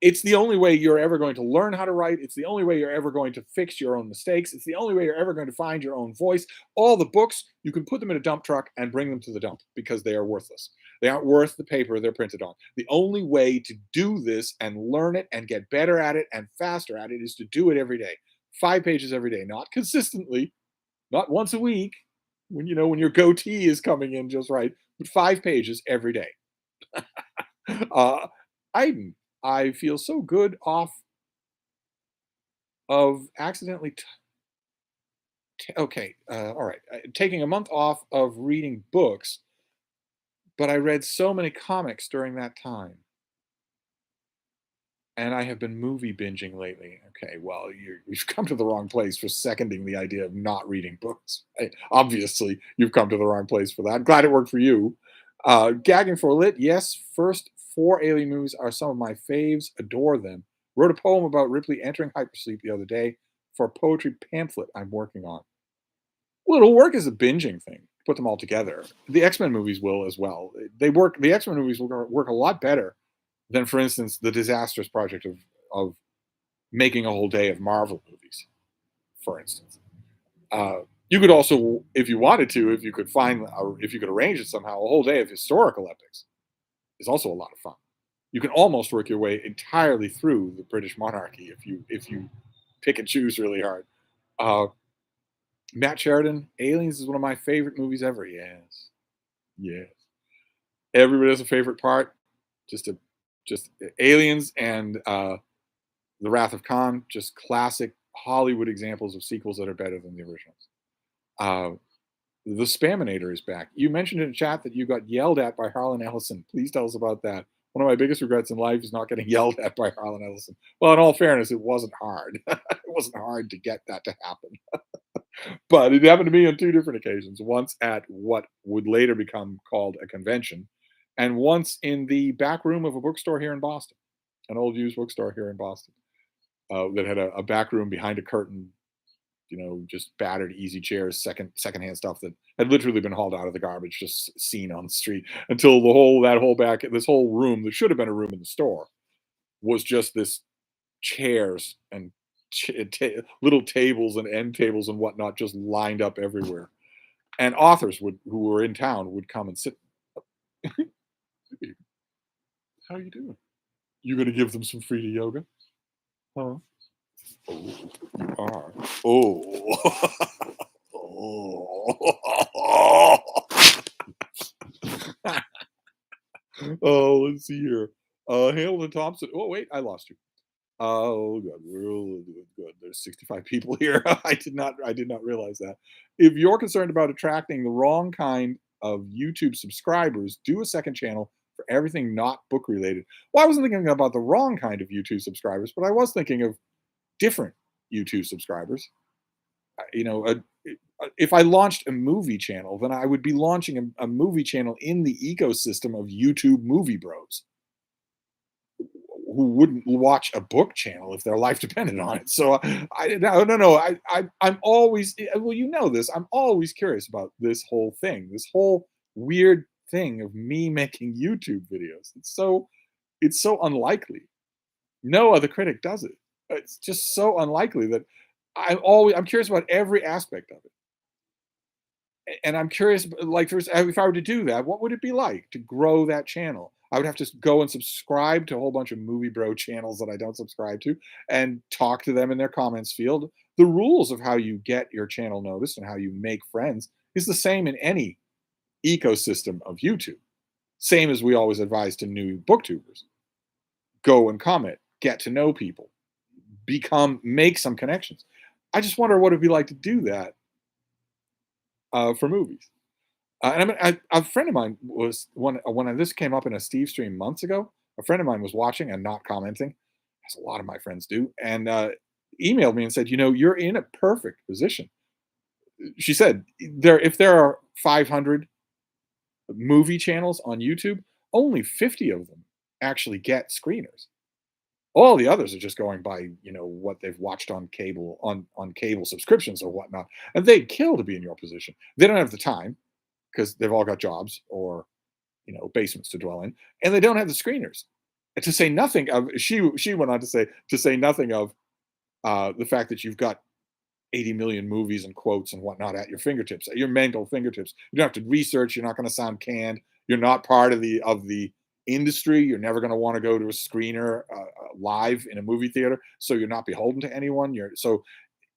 it's the only way you're ever going to learn how to write. It's the only way you're ever going to fix your own mistakes. It's the only way you're ever going to find your own voice. All the books, you can put them in a dump truck and bring them to the dump because they are worthless. They aren't worth the paper they're printed on. The only way to do this and learn it and get better at it and faster at it is to do it every day. 5 pages every day, not consistently, not once a week when when your goatee is coming in just right, but 5 pages every day. I I feel so good off of accidentally. Okay, all right. Taking a month off of reading books, but I read so many comics during that time, and I have been movie binging lately. Okay, well, you've come to the wrong place for seconding the idea of not reading books. Obviously, you've come to the wrong place for that. I'm glad it worked for you. Gagging for Lit, yes, first four Alien movies are some of my faves. Adore them. Wrote a poem about Ripley entering hypersleep the other day for a poetry pamphlet I'm working on. Well, it'll work as a binging thing. Put them all together. The X-Men movies will as well. They work. The X-Men movies will work a lot better than, for instance, the disastrous project of making a whole day of Marvel movies, for instance. Uh, you could also, if you wanted to, if you could if you could arrange it somehow, a whole day of historical epics is also a lot of fun. You can almost work your way entirely through the British monarchy if you pick and choose really hard. Uh, Matt Sheridan, Aliens is one of my favorite movies ever. Yes, yes. Everybody has a favorite part. Just a just Aliens and The Wrath of Khan, just classic Hollywood examples of sequels that are better than the originals. Uh, the Spaminator is back. You mentioned in chat that you got yelled at by Harlan Ellison. Please tell us about that. One of my biggest regrets in life is not getting yelled at by Harlan Ellison. Well, in all fairness, it wasn't hard. It wasn't hard to get that to happen. But it happened to me on two different occasions. Once at what would later become called a convention, and once in the back room of a bookstore here in Boston, an old used bookstore here in Boston that had a back room behind a curtain, just battered easy chairs, secondhand stuff that had literally been hauled out of the garbage, just seen on the street until this whole room that should have been a room in the store was just this chairs and little tables and end tables and whatnot just lined up everywhere. And authors who were in town would come and sit. How you doing? You gonna give them some free yoga? Huh? Oh, you are. Oh. Oh. Oh, let's see here. Hamilton Thompson. Oh, wait, I lost you. Oh, good. We're good. There's 65 people here. I did not realize that. If you're concerned about attracting the wrong kind of YouTube subscribers, do a second channel for everything not book related. Well, I wasn't thinking about the wrong kind of YouTube subscribers, but I was thinking of different YouTube subscribers. You know, if I launched a movie channel, then I would be launching a movie channel in the ecosystem of YouTube movie bros who wouldn't watch a book channel if their life depended on it. So no. I'm always well, you know this. I'm always curious about this whole thing, this whole weird thing of me making YouTube videos. It's so unlikely. No other critic does it. It's just so unlikely that I'm curious about every aspect of it. And I'm curious, like, if I were to do that, what would it be like to grow that channel? I would have to go and subscribe to a whole bunch of movie bro channels that I don't subscribe to and talk to them in their comments field. The rules of how you get your channel noticed and how you make friends is the same in any ecosystem of YouTube. Same as we always advise to new booktubers. Go and comment, get to know people, make some connections. I just wonder what it'd be like to do that for movies. And a friend of mine was when this came up in a Stevestream months ago. A friend of mine was watching and not commenting, as a lot of my friends do, and emailed me and said, "You know, you're in a perfect position." She said, if there are 500 movie channels on YouTube, only 50 of them actually get screeners. All the others are just going by, you know, what they've watched on cable on cable subscriptions or whatnot, and they'd kill to be in your position. They don't have the time because they've all got jobs or, you know, basements to dwell in, and they don't have the screeners. And to say nothing of she went on to say nothing of the fact that you've got 80 million movies and quotes and whatnot at your fingertips, at your mental fingertips. You don't have to research. You're not going to sound canned. You're not part of the industry. You're never going to want to go to a screener live in a movie theater, so you're not beholden to anyone. So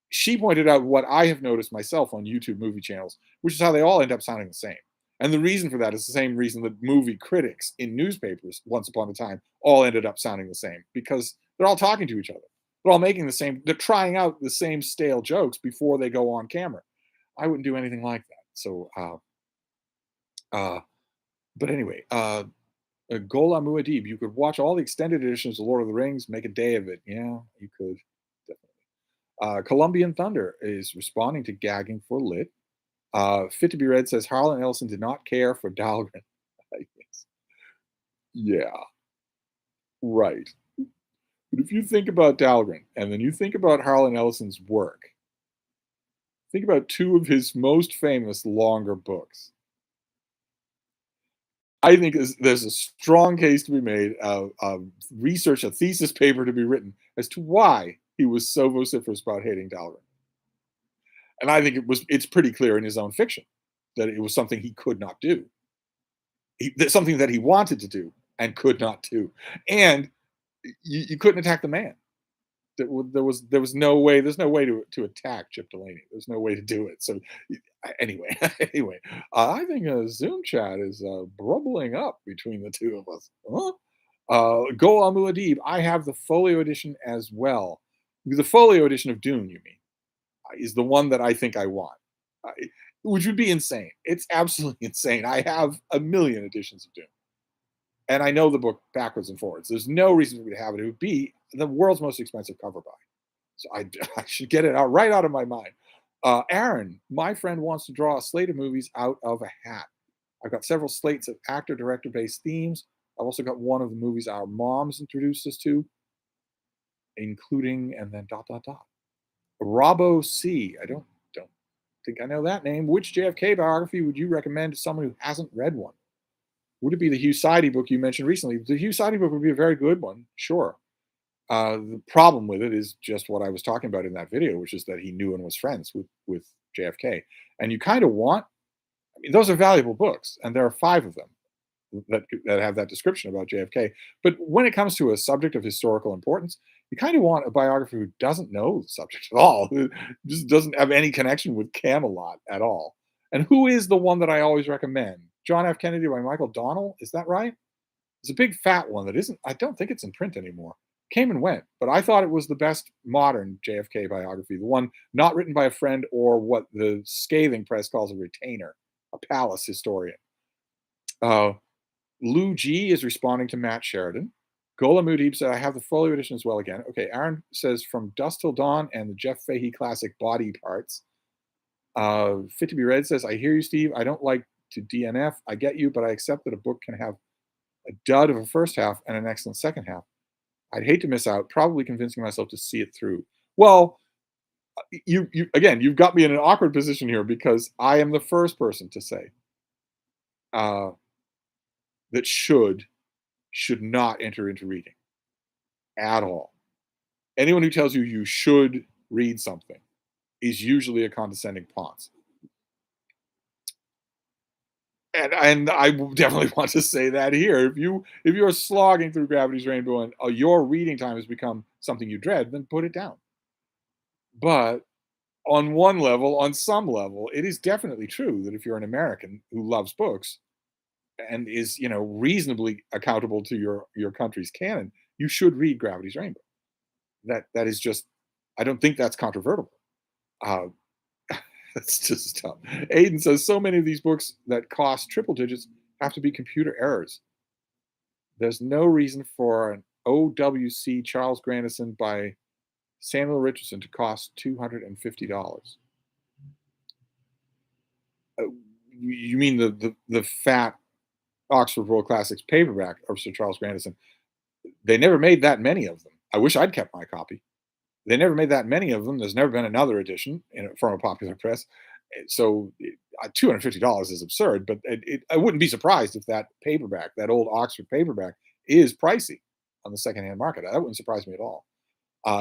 she pointed out what I have noticed myself on YouTube movie channels, which is how they all end up sounding the same. And the reason for that is the same reason that movie critics in newspapers once upon a time all ended up sounding the same, because they're all talking to each other. They're all making they're trying out the same stale jokes before they go on camera. I wouldn't do anything like that. So, uh, but anyway, Gola Muad'Dib, you could watch all the extended editions of Lord of the Rings, make a day of it. Yeah, you could. Definitely. Colombian Thunder is responding to Gagging for Lit. Fit to be Read says Harlan Ellison did not care for Dahlgren. Yes. Yeah, right. But if you think about Dahlgren and then you think about Harlan Ellison's work, think about two of his most famous longer books. I think there's a strong case to be made, research, a thesis paper to be written as to why he was so vociferous about hating Dahlgren. And I think it's pretty clear in his own fiction that it was something he could not do. Something that he wanted to do and could not do. And you couldn't attack the man. There was no way. There's no way to attack Chip Delaney. There's no way to do it. So anyway, anyway, I think Zoom chat is bubbling up between the two of us. Huh? Go Al Muad'Dib. I have the folio edition as well. The folio edition of Dune, you mean, is the one that I think I want, uh, which would be insane. It's absolutely insane. I have a million editions of Dune, and I know the book backwards and forwards. There's no reason for me to have it. It would be the world's most expensive cover buy. So I should get it out right out of my mind. Aaron, my friend, wants to draw a slate of movies out of a hat. I've got several slates of actor director based themes. I've also got one of the movies our moms introduced us to, including and then dot dot dot. Robbo C. I don't think I know that name. Which JFK biography would you recommend to someone who hasn't read one? Would it be the Hugh Sidey book you mentioned recently? The Hugh Sidey book would be a very good one, sure. The problem with it is just what I was talking about in that video, which is that he knew and was friends with JFK. And you kind of want, I mean, those are valuable books, and there are 5 of them that have that description about JFK. But when it comes to a subject of historical importance, you kind of want a biographer who doesn't know the subject at all, who just doesn't have any connection with Camelot at all. And who is the one that I always recommend? John F. Kennedy by Michael Donnell. Is that right? It's a big fat one that isn't, I don't think it's in print anymore. Came and went, but I thought it was the best modern JFK biography, the one not written by a friend or what the scathing press calls a retainer, a palace historian. Uh, Lou G is responding to Matt Sheridan. Gola Mudeep said, I have the folio edition as well again. Okay, Aaron says, From Dusk Till Dawn and the Jeff Fahey classic Body Parts. Fit to Be Read says, I hear you, Steve. I don't like to DNF. I get you, but I accept that a book can have a dud of a first half and an excellent second half. I'd hate to miss out, probably convincing myself to see it through. Well, you again, you've got me in an awkward position here because I am the first person to say uh, that should not enter into reading at all. Anyone who tells you you should read something is usually a condescending ponce. And I definitely want to say that here. If you're slogging through Gravity's Rainbow and your reading time has become something you dread, then put it down. But on one level, on some level, it is definitely true that if you're an American who loves books and is, reasonably accountable to your country's canon, you should read Gravity's Rainbow. That is just, I don't think that's controvertible. Uh, that's just tough. Aiden says so many of these books that cost triple digits have to be computer errors. There's no reason for an OWC Charles Grandison by Samuel Richardson to cost $250. You mean the fat Oxford World Classics paperback of Sir Charles Grandison? They never made that many of them. I wish I'd kept my copy. They never made that many of them. There's never been another edition from a popular press. So $250 is absurd, but I wouldn't be surprised if that paperback, that old Oxford paperback, is pricey on the secondhand market. That wouldn't surprise me at all.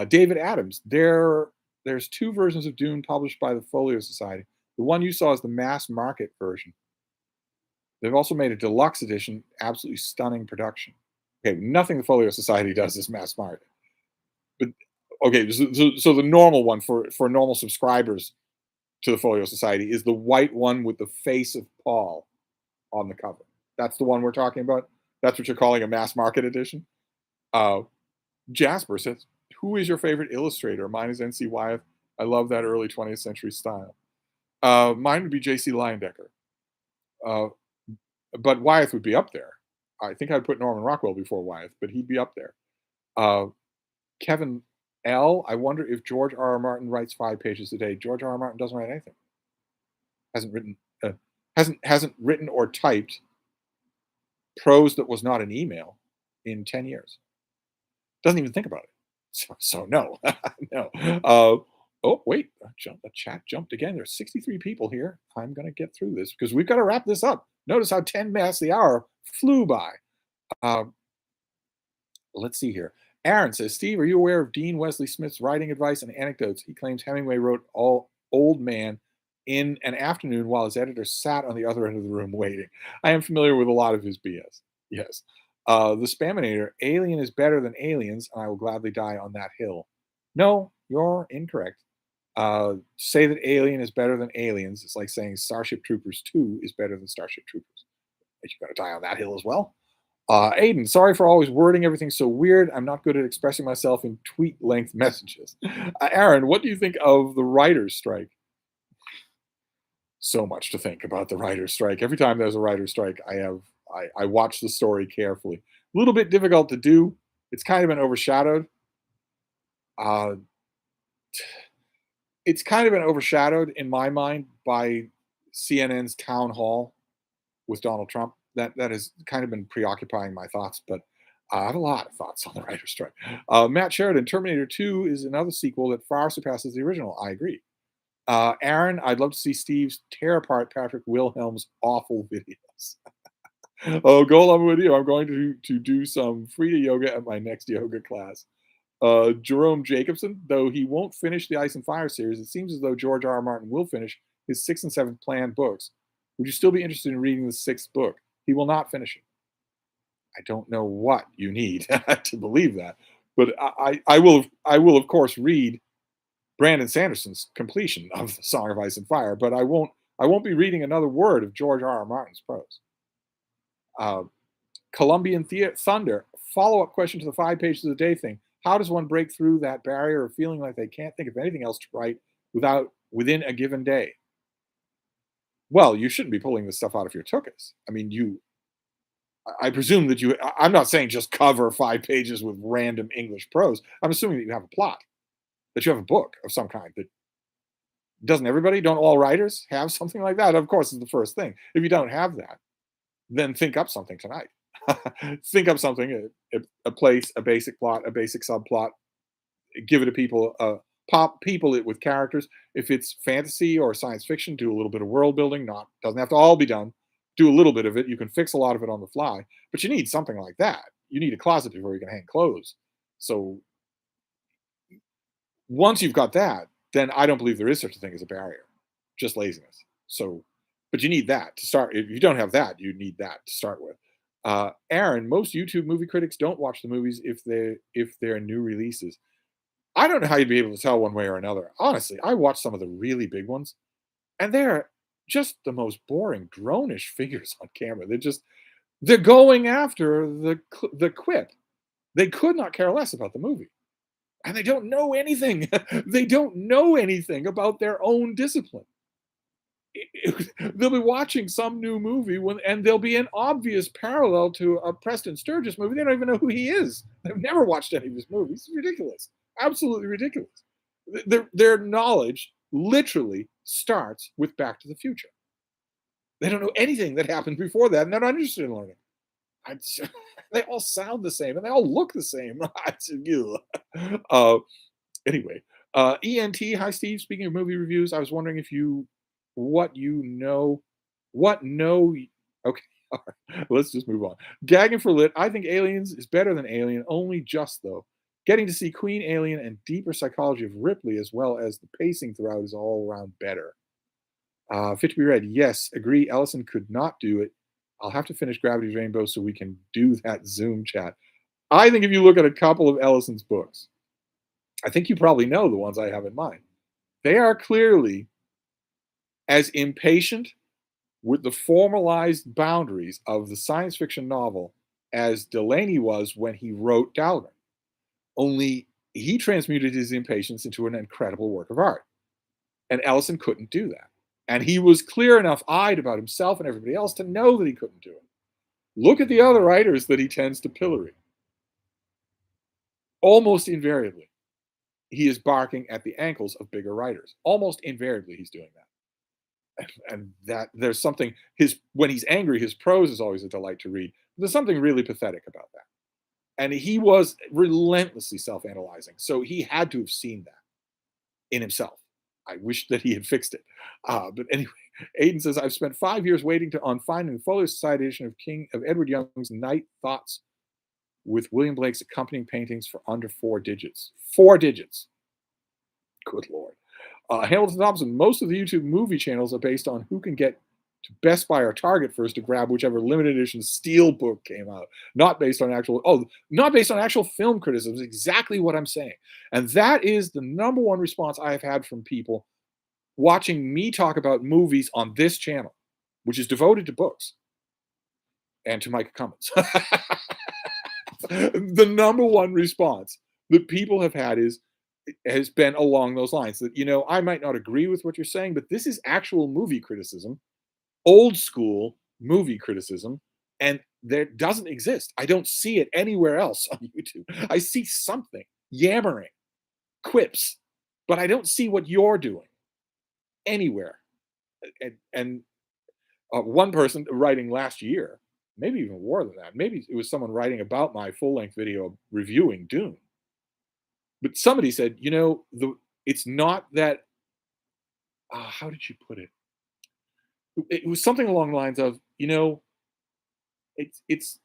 David Adams, there's two versions of Dune published by the Folio Society. The one you saw is the mass market version. They've also made a deluxe edition, absolutely stunning production. Okay, nothing the Folio Society does is mass market. But okay, so the normal one for normal subscribers to the Folio Society is the white one with the face of Paul on the cover. That's the one we're talking about. That's what you're calling a mass market edition. Jasper says, "Who is your favorite illustrator?" Mine is N.C. Wyeth. I love that early 20th century style. Mine would be J.C. Leyendecker. But Wyeth would be up there. I think I'd put Norman Rockwell before Wyeth, but he'd be up there. Kevin L. I wonder if George R. R. Martin writes 5 pages a day. George R. R. Martin doesn't write anything. Hasn't written or typed prose that was not an email in 10 years. Doesn't even think about it. So no, no. Oh wait, the chat jumped again. There's 63 people here. I'm going to get through this because we've got to wrap this up. Notice how 10 minutes the hour flew by. Let's see here. Aaron says, Steve, are you aware of Dean Wesley Smith's writing advice and anecdotes? He claims Hemingway wrote All Old Man in an afternoon while his editor sat on the other end of the room waiting. I am familiar with a lot of his BS. Yes. The Spaminator, Alien is better than Aliens, and I will gladly die on that hill. No, you're incorrect. Say that Alien is better than Aliens. It's like saying Starship Troopers 2 is better than Starship Troopers. But you've got to die on that hill as well. Aiden, sorry for always wording everything so weird. I'm not good at expressing myself in tweet-length messages. Aaron, what do you think of the writer's strike? So much to think about the writer's strike. Every time there's a writer's strike, I watch the story carefully. A little bit difficult to do. It's kind of been overshadowed. It's kind of been overshadowed in my mind by CNN's town hall with Donald Trump. That has kind of been preoccupying my thoughts, but I have a lot of thoughts on the writer's strike. Matt Sheridan, Terminator 2 is another sequel that far surpasses the original. I agree. Aaron, I'd love to see Steve's tear apart Patrick Wilhelm's awful videos. Oh, go along with you. I'm going to do some Frida yoga at my next yoga class. Jerome Jacobson, though he won't finish the Ice and Fire series, it seems as though George R. R. Martin will finish his 6th and 7th planned books. Would you still be interested in reading the 6th book? He will not finish it. I don't know what you need to believe that, but I will of course read Brandon Sanderson's completion of the Song of Ice and Fire, but I won't be reading another word of George R. R. Martin's prose. Colombian Thunder, follow-up question to the 5 pages a day thing. How does one break through that barrier of feeling like they can't think of anything else to write within a given day? Well, you shouldn't be pulling this stuff out of your tuchus. I mean, I presume that I'm not saying just cover 5 pages with random English prose. I'm assuming that you have a plot, that you have a book of some kind. That doesn't everybody, don't all writers have something like that? Of course, is the first thing. If you don't have that, then think up something tonight. Think up something, a place, a basic plot, a basic subplot. Give it to people. Pop people it with characters. If it's fantasy or science fiction, do a little bit of world building. Not doesn't have to all be done. Do a little bit of it. You can fix a lot of it on the fly, but you need something like that. You need a closet before you can hang clothes. So once you've got that, then I don't believe there is such a thing as a barrier, just laziness. So, but you need that to start. If you don't have that, you need that to start with. Aaron, most YouTube movie critics don't watch the movies if they're new releases. I don't know how you'd be able to tell one way or another. Honestly, I watched some of the really big ones, and they're just the most boring, dronish figures on camera. They're going after the quip. They could not care less about the movie, and they don't know anything. They don't know anything about their own discipline. They'll be watching some new movie and there'll be an obvious parallel to a Preston Sturges movie. They don't even know who he is. They've never watched any of his movies. It's ridiculous, absolutely ridiculous. Their knowledge literally starts with Back to the Future. They don't know anything that happened before that, and they're not interested in learning. They all sound the same and they all look the same. uh, Anyway, ENT, hi Steve. Speaking of movie reviews, I was wondering if what you know, what no. Okay, all right, let's just move on. Gagging for Lit. I think Aliens is better than Alien, only just though. Getting to see Queen Alien and deeper psychology of Ripley, as well as the pacing throughout, is all around better. Fit to be read. Yes, agree. Ellison could not do it. I'll have to finish Gravity's Rainbow so we can do that Zoom chat. I think if you look at a couple of Ellison's books, I think you probably know the ones I have in mind. They are clearly as impatient with the formalized boundaries of the science fiction novel as Delaney was when he wrote Dalvin. Only he transmuted his impatience into an incredible work of art. And Ellison couldn't do that. And he was clear enough eyed about himself and everybody else to know that he couldn't do it. Look at the other writers that he tends to pillory. Almost invariably, he is barking at the ankles of bigger writers. Almost invariably, he's doing that. And that there's something, when he's angry, his prose is always a delight to read. There's something really pathetic about that. And he was relentlessly self-analyzing. So he had to have seen that in himself. I wish that he had fixed it. But anyway, Aiden says, I've spent 5 years waiting on finding the Folio Society edition of Edward Young's Night Thoughts with William Blake's accompanying paintings for under 4 digits. 4 digits. Good Lord. Hamilton Thompson, most of the YouTube movie channels are based on who can get to Best Buy or Target first to grab whichever limited edition steel book came out. Not based on actual film criticism. Exactly what I'm saying. And that is the number one response I have had from people watching me talk about movies on this channel, which is devoted to books and to Micah Cummins. The number one response that people have had has been along those lines that, I might not agree with what you're saying, but this is actual movie criticism, old school movie criticism, and there doesn't exist. I don't see it anywhere else on YouTube. I see something, yammering, quips, but I don't see what you're doing anywhere. And one person writing last year, maybe even more than that, maybe it was someone writing about my full-length video reviewing Dune. But somebody said, it's not that. How did you put it? It was something along the lines of, it's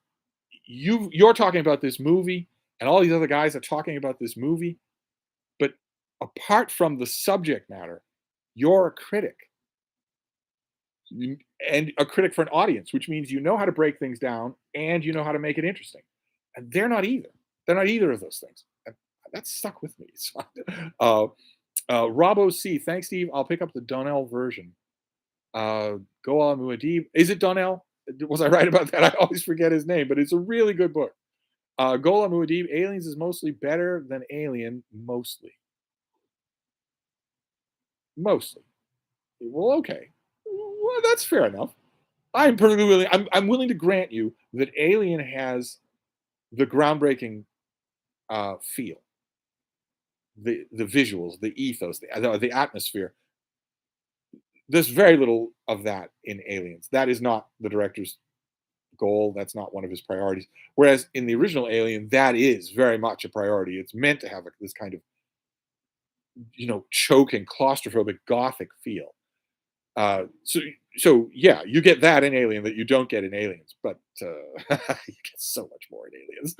you're talking about this movie, and all these other guys are talking about this movie, but apart from the subject matter, you're a critic, and a critic for an audience, which means you know how to break things down and you know how to make it interesting. And they're not either. They're not either of those things. And that stuck with me. So, Robo C, thanks, Steve. I'll pick up the Donnell version. Goal Muad'Dib. Is it Donnell? Was I right about that? I always forget his name, but it's a really good book. Goal Muad'Dib, Aliens is mostly better than Alien, mostly. Mostly. Well, okay. Well, that's fair enough. I'm perfectly willing. I'm willing to grant you that Alien has the groundbreaking feel, the visuals, the ethos, the atmosphere. There's very little of that in Aliens. That is not the director's goal. That's not one of his priorities. Whereas in the original Alien, that is very much a priority. It's meant to have this kind of, choking, claustrophobic, gothic feel. So yeah, you get that in Alien that you don't get in Aliens, but you get so much more in Aliens.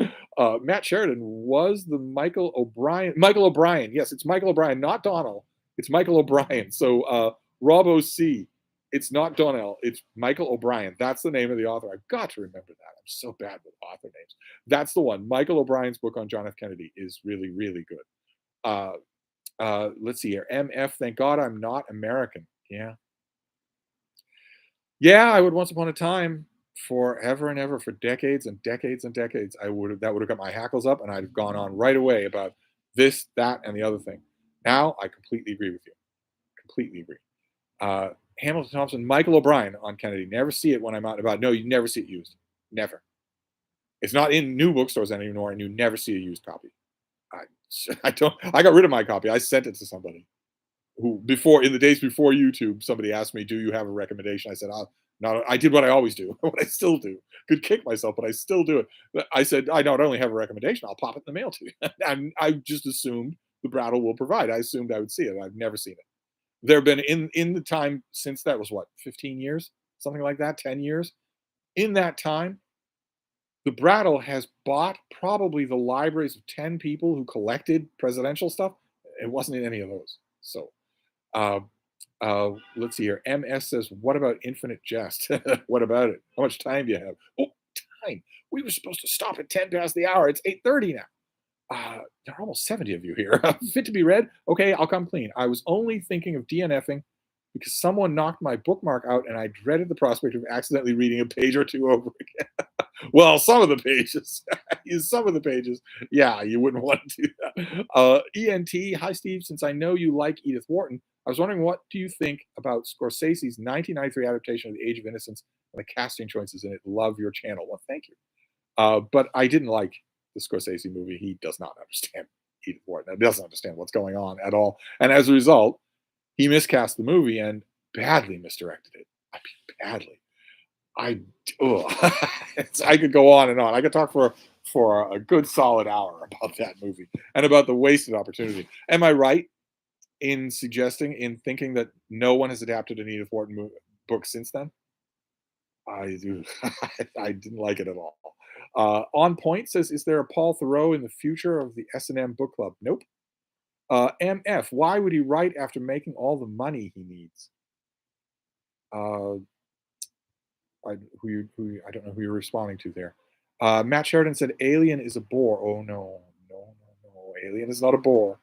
Matt Sheridan was the Michael O'Brien. Michael O'Brien, yes, it's Michael O'Brien, not Donnell. It's Michael O'Brien. So Rob O.C. It's not Donnell. It's Michael O'Brien. That's the name of the author. I've got to remember that. I'm so bad with author names. That's the one. Michael O'Brien's book on John F. Kennedy is really, really good. Let's see here. MF. Thank God I'm not American. Yeah. Yeah, I would once upon a time, forever and ever, for decades and decades and decades, that would have got my hackles up, and I'd have gone on right away about this, that, and the other thing. Now I completely agree with you. Completely agree. Hamilton Thompson, Michael O'Brien on Kennedy. Never see it when I'm out and about. No, you never see it used. Never. It's not in new bookstores anymore, and you never see a used copy. I, I don't. I got rid of my copy. I sent it to somebody who, before, in the days before YouTube, somebody asked me, "Do you have a recommendation?" I said, "Not." I did what I always do, what I still do. Could kick myself, but I still do it. But I said, "I not only have a recommendation, I'll pop it in the mail to you." And I just assumed the Brattle will provide. I assumed I would see it. I've never seen it. There have been, in the time since, that was what, 15 years, something like that, 10 years. In that time, the Brattle has bought probably the libraries of 10 people who collected presidential stuff. It wasn't in any of those. So uh, let's see here. MS says, "What about Infinite Jest?" What about it? How much time do you have? Oh, time. We were supposed to stop at 10 past the hour. It's 8:30 now. There are almost 70 of you here. Fit to be read? Okay, I'll come clean. I was only thinking of DNFing because someone knocked my bookmark out, and I dreaded the prospect of accidentally reading a page or two over again. Well, some of the pages. Some of the pages. Yeah, you wouldn't want to do that. ENT, hi, Steve. Since I know you like Edith Wharton, I was wondering, what do you think about Scorsese's 1993 adaptation of The Age of Innocence and the casting choices in it? Love your channel. Well, thank you. But I didn't like the Scorsese movie. He does not understand Edith Wharton. He doesn't understand what's going on at all. And as a result, he miscast the movie and badly misdirected it. I mean, badly. I I could go on and on. I could talk for a good solid hour about that movie and about the wasted opportunity. Am I right in thinking that no one has adapted an Edith Wharton book since then? I do. I didn't like it at all. On Point says, "Is there a Paul Theroux in the future of the S&M book club?" Nope. MF, why would he write after making all the money he needs? Uh, I don't know who you're responding to there. Matt Sheridan said, "Alien is a bore." Oh no, no, no, no! Alien is not a bore.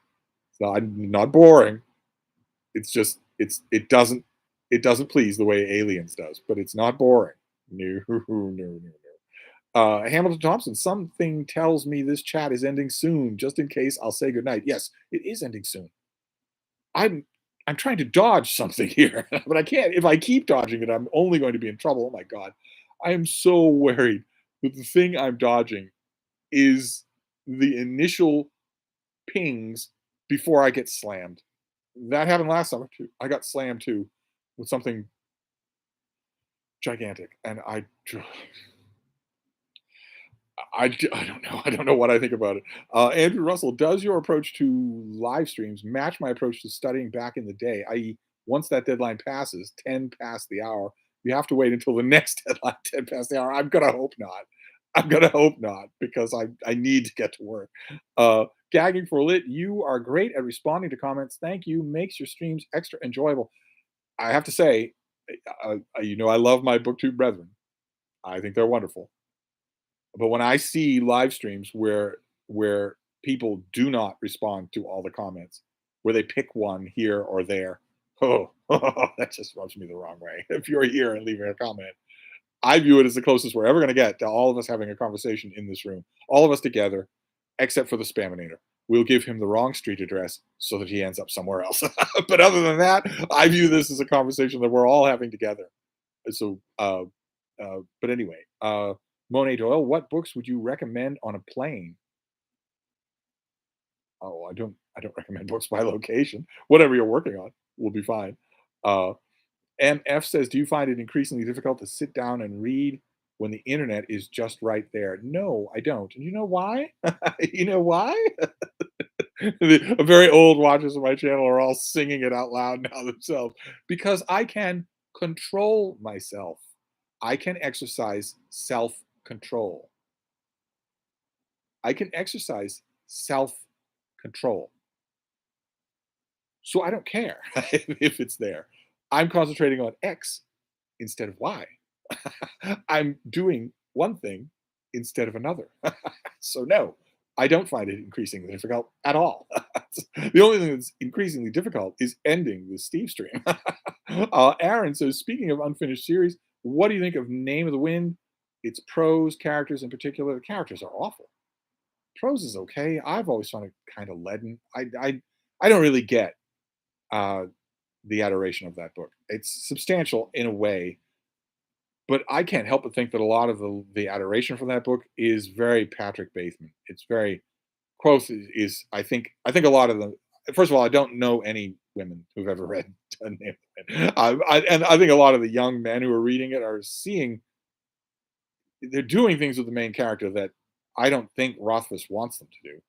It's not boring. It's just it doesn't please the way Aliens does, but it's not boring. No, no, no, no. Hamilton Thompson, something tells me this chat is ending soon. Just in case, I'll say goodnight. Yes, it is ending soon. I'm I'm trying to dodge something here, but I can't. If I keep dodging it, I'm only going to be in trouble. Oh my god, I am so worried that the thing I'm dodging is the initial pings before I get slammed. That happened last summer too. I got slammed too with something gigantic, and I don't know. I don't know what I think about it. Andrew Russell, does your approach to live streams match my approach to studying back in the day? I.e., once that deadline passes, 10 past the hour, you have to wait until the next deadline, 10 past the hour. I'm gonna hope not. I'm gonna hope not, because I need to get to work. Gagging for Lit, you are great at responding to comments. Thank you. Makes your streams extra enjoyable. I have to say, I love my BookTube brethren. I think they're wonderful. But when I see live streams where people do not respond to all the comments, where they pick one here or there, oh, that just rubs me the wrong way. If you're here and leaving a comment, I view it as the closest we're ever going to get to all of us having a conversation in this room, all of us together, except for the Spaminator. We'll give him the wrong street address so that he ends up somewhere else. But other than that, I view this as a conversation that we're all having together. So, but anyway, Monet Doyle, what books would you recommend on a plane? Oh, I don't recommend books by location. Whatever you're working on will be fine. Uh, MF says, do you find it increasingly difficult to sit down and read when the internet is just right there? No, I don't. And you know why? You know why? The very old watchers of my channel are all singing it out loud now themselves because I can control myself. I can exercise self control. I can exercise self control. So I don't care if it's there. I'm concentrating on X instead of Y. I'm doing one thing instead of another. So no, I don't find it increasingly difficult at all. The only thing that's increasingly difficult is ending the Stevestream. Aaron says, speaking of unfinished series, what do you think of Name of the Wind? Its prose, characters in particular. The characters are awful. Prose is okay. I've always found it kind of leaden. I don't really get uh, the adoration of that book. It's substantial in a way, but I can't help but think that a lot of the adoration from that book is very Patrick Bateman. It's very Quoth is I think a lot of them. First of all, I don't know any women who've ever read Name of the Wind. And I think a lot of the young men who are reading it are seeing they're doing things with the main character that I don't think Rothfuss wants them to do.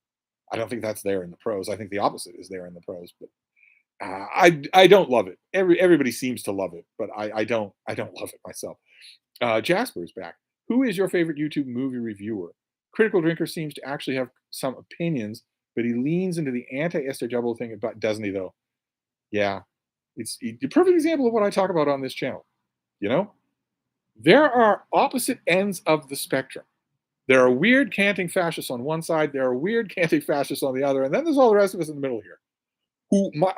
I don't think that's there in the prose. I think the opposite is there in the prose. But I don't love it. Everybody seems to love it, but I don't love it myself. Jasper is back. Who is your favorite YouTube movie reviewer? Critical Drinker seems to actually have some opinions, but he leans into the anti-Esther Double thing, but doesn't he though? Yeah, it's a perfect example of what I talk about on this channel. You know, there are opposite ends of the spectrum. There are weird canting fascists on one side, there are weird canting fascists on the other, and then there's all the rest of us in the middle here.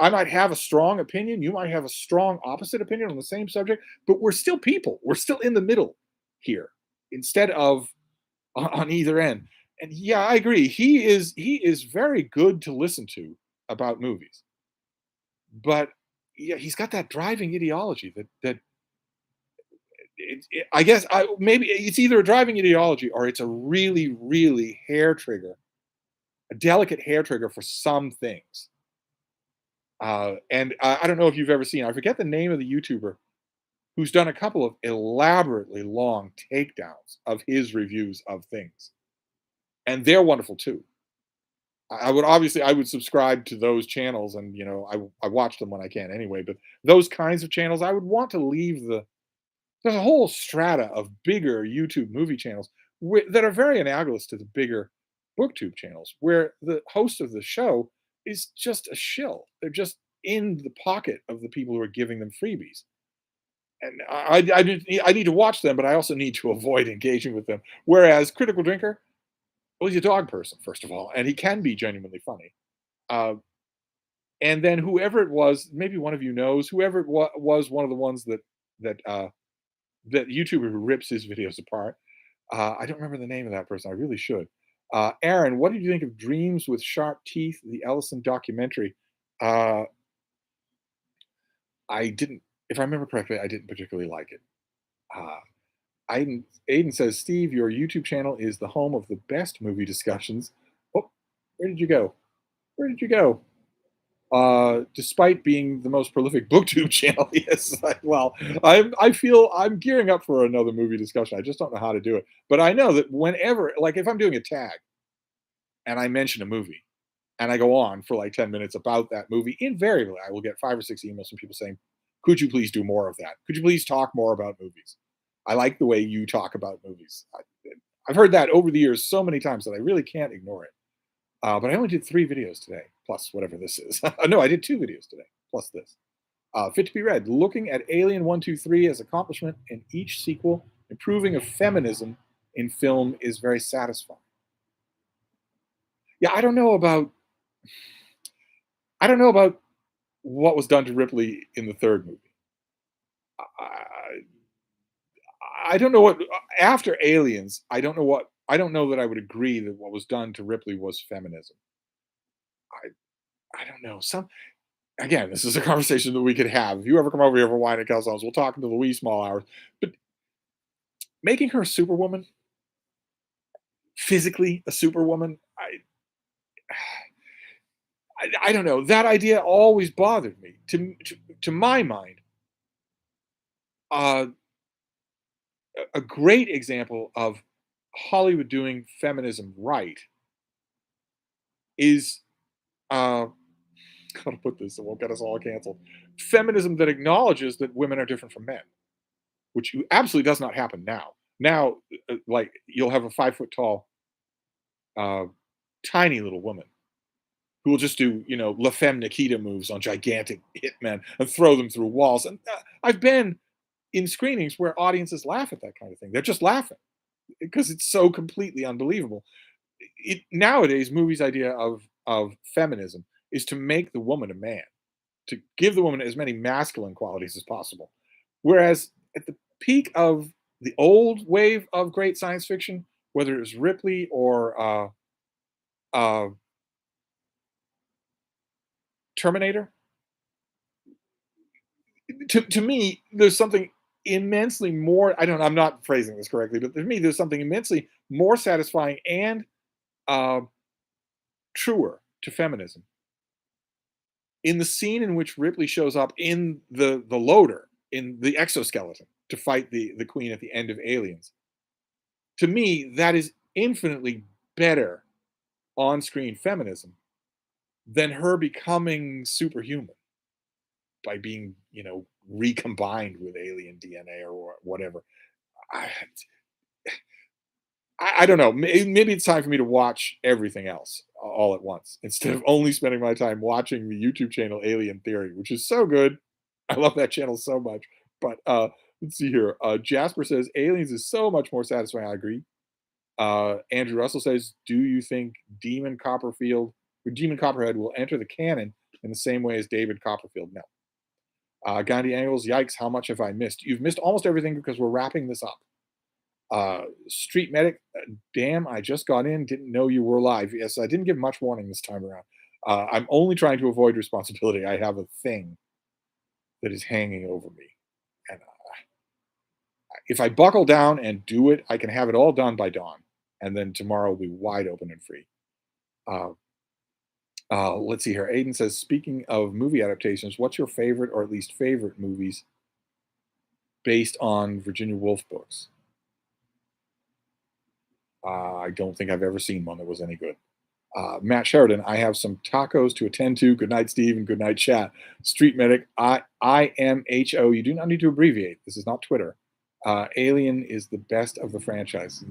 I might have a strong opinion, you might have a strong opposite opinion on the same subject, but we're still people. We're still in the middle here instead of on either end. And yeah, I agree. He is very good to listen to about movies. But yeah, he's got that driving ideology that I guess maybe it's either a driving ideology or it's a really really hair trigger, a delicate hair trigger for some things. And I don't know if you've ever seen. I forget the name of the YouTuber who's done a couple of elaborately long takedowns of his reviews of things, and they're wonderful too. I would subscribe to those channels, and I watch them when I can anyway. But those kinds of channels, I would want to leave the. There's a whole strata of bigger YouTube movie channels that are very analogous to the bigger BookTube channels, where the host of the show is just a shill. They're just in the pocket of the people who are giving them freebies. And I need to watch them, but I also need to avoid engaging with them. Whereas Critical Drinker, well, he's a dog person, first of all, and he can be genuinely funny. Uh, and then whoever it was, maybe one of you knows, whoever was one of the ones that that YouTuber who rips his videos apart. I don't remember the name of that person. I really should. Aaron, what did you think of Dreams with Sharp Teeth, the Ellison documentary? Uh, I didn't, if I remember correctly, I didn't particularly like it. Uh, Aiden says, Steve, your YouTube channel is the home of the best movie discussions. Oh, where did you go? Where did you go? Despite being the most prolific booktube channel, yes. Well, I feel I'm gearing up for another movie discussion. I just don't know how to do it. But I know that whenever, like if I'm doing a tag and I mention a movie and I go on for like 10 minutes about that movie, invariably I will get 5 or 6 emails from people saying, could you please do more of that? Could you please talk more about movies? I like the way you talk about movies. I've heard that over the years so many times that I really can't ignore it. But I only did 3 videos today, plus whatever this is. No, I did 2 videos today, plus this. Fit to be read. Looking at Alien 1, 2, 3 as accomplishment in each sequel, improving of feminism in film is very satisfying. Yeah, I don't know about what was done to Ripley in the third movie. I, I don't know what after Aliens. I don't know that I would agree that what was done to Ripley was feminism. I don't know. Some Again, this is a conversation that we could have. If you ever come over here for wine and calzones, we'll talk into the wee small hours. But making her a superwoman, physically a superwoman. I don't know. That idea always bothered me. To my mind, uh, a great example of Hollywood doing feminism right is uh, how to put this, it won't get us all canceled. Feminism that acknowledges that women are different from men, which absolutely does not happen now. Now, like you'll have a 5 foot tall, uh, tiny little woman who will just do, La Femme Nikita moves on gigantic hitmen and throw them through walls. And I've been in screenings where audiences laugh at that kind of thing. They're just laughing because it's so completely unbelievable. Nowadays, movies' idea of feminism is to make the woman a man, to give the woman as many masculine qualities as possible. Whereas at the peak of the old wave of great science fiction, whether it was Ripley or uh, Terminator, to me, there's something immensely more. I don't. I'm not phrasing this correctly, but to me, there's something immensely more satisfying and uh, truer to feminism in the scene in which Ripley shows up in the loader in the exoskeleton to fight the queen at the end of Aliens. To me, that is infinitely better on-screen feminism than her becoming superhuman by being, recombined with alien DNA or whatever. I, I don't know. Maybe it's time for me to watch everything else all at once instead of only spending my time watching the YouTube channel Alien Theory, which is so good. I love that channel so much. But let's see here. Jasper says Aliens is so much more satisfying. I agree. Andrew Russell says, "Do you think Demon Copperhead will enter the canon in the same way as David Copperfield?" No. Gandhi Angles, yikes! How much have I missed? You've missed almost everything because we're wrapping this up. Street Medic, damn! I just got in, didn't know you were live. Yes, I didn't give much warning this time around. I'm only trying to avoid responsibility. I have a thing that is hanging over me, and if I buckle down and do it, I can have it all done by dawn, and then tomorrow will be wide open and free. Uh, let's see here. Aiden says, speaking of movie adaptations, what's your favorite or at least favorite movies based on Virginia Woolf books? I don't think I've ever seen one that was any good. Matt Sheridan, I have some tacos to attend to. Good night, Steve, and good night, chat. Street Medic, IMHO. You do not need to abbreviate. This is not Twitter. Alien is the best of the franchise.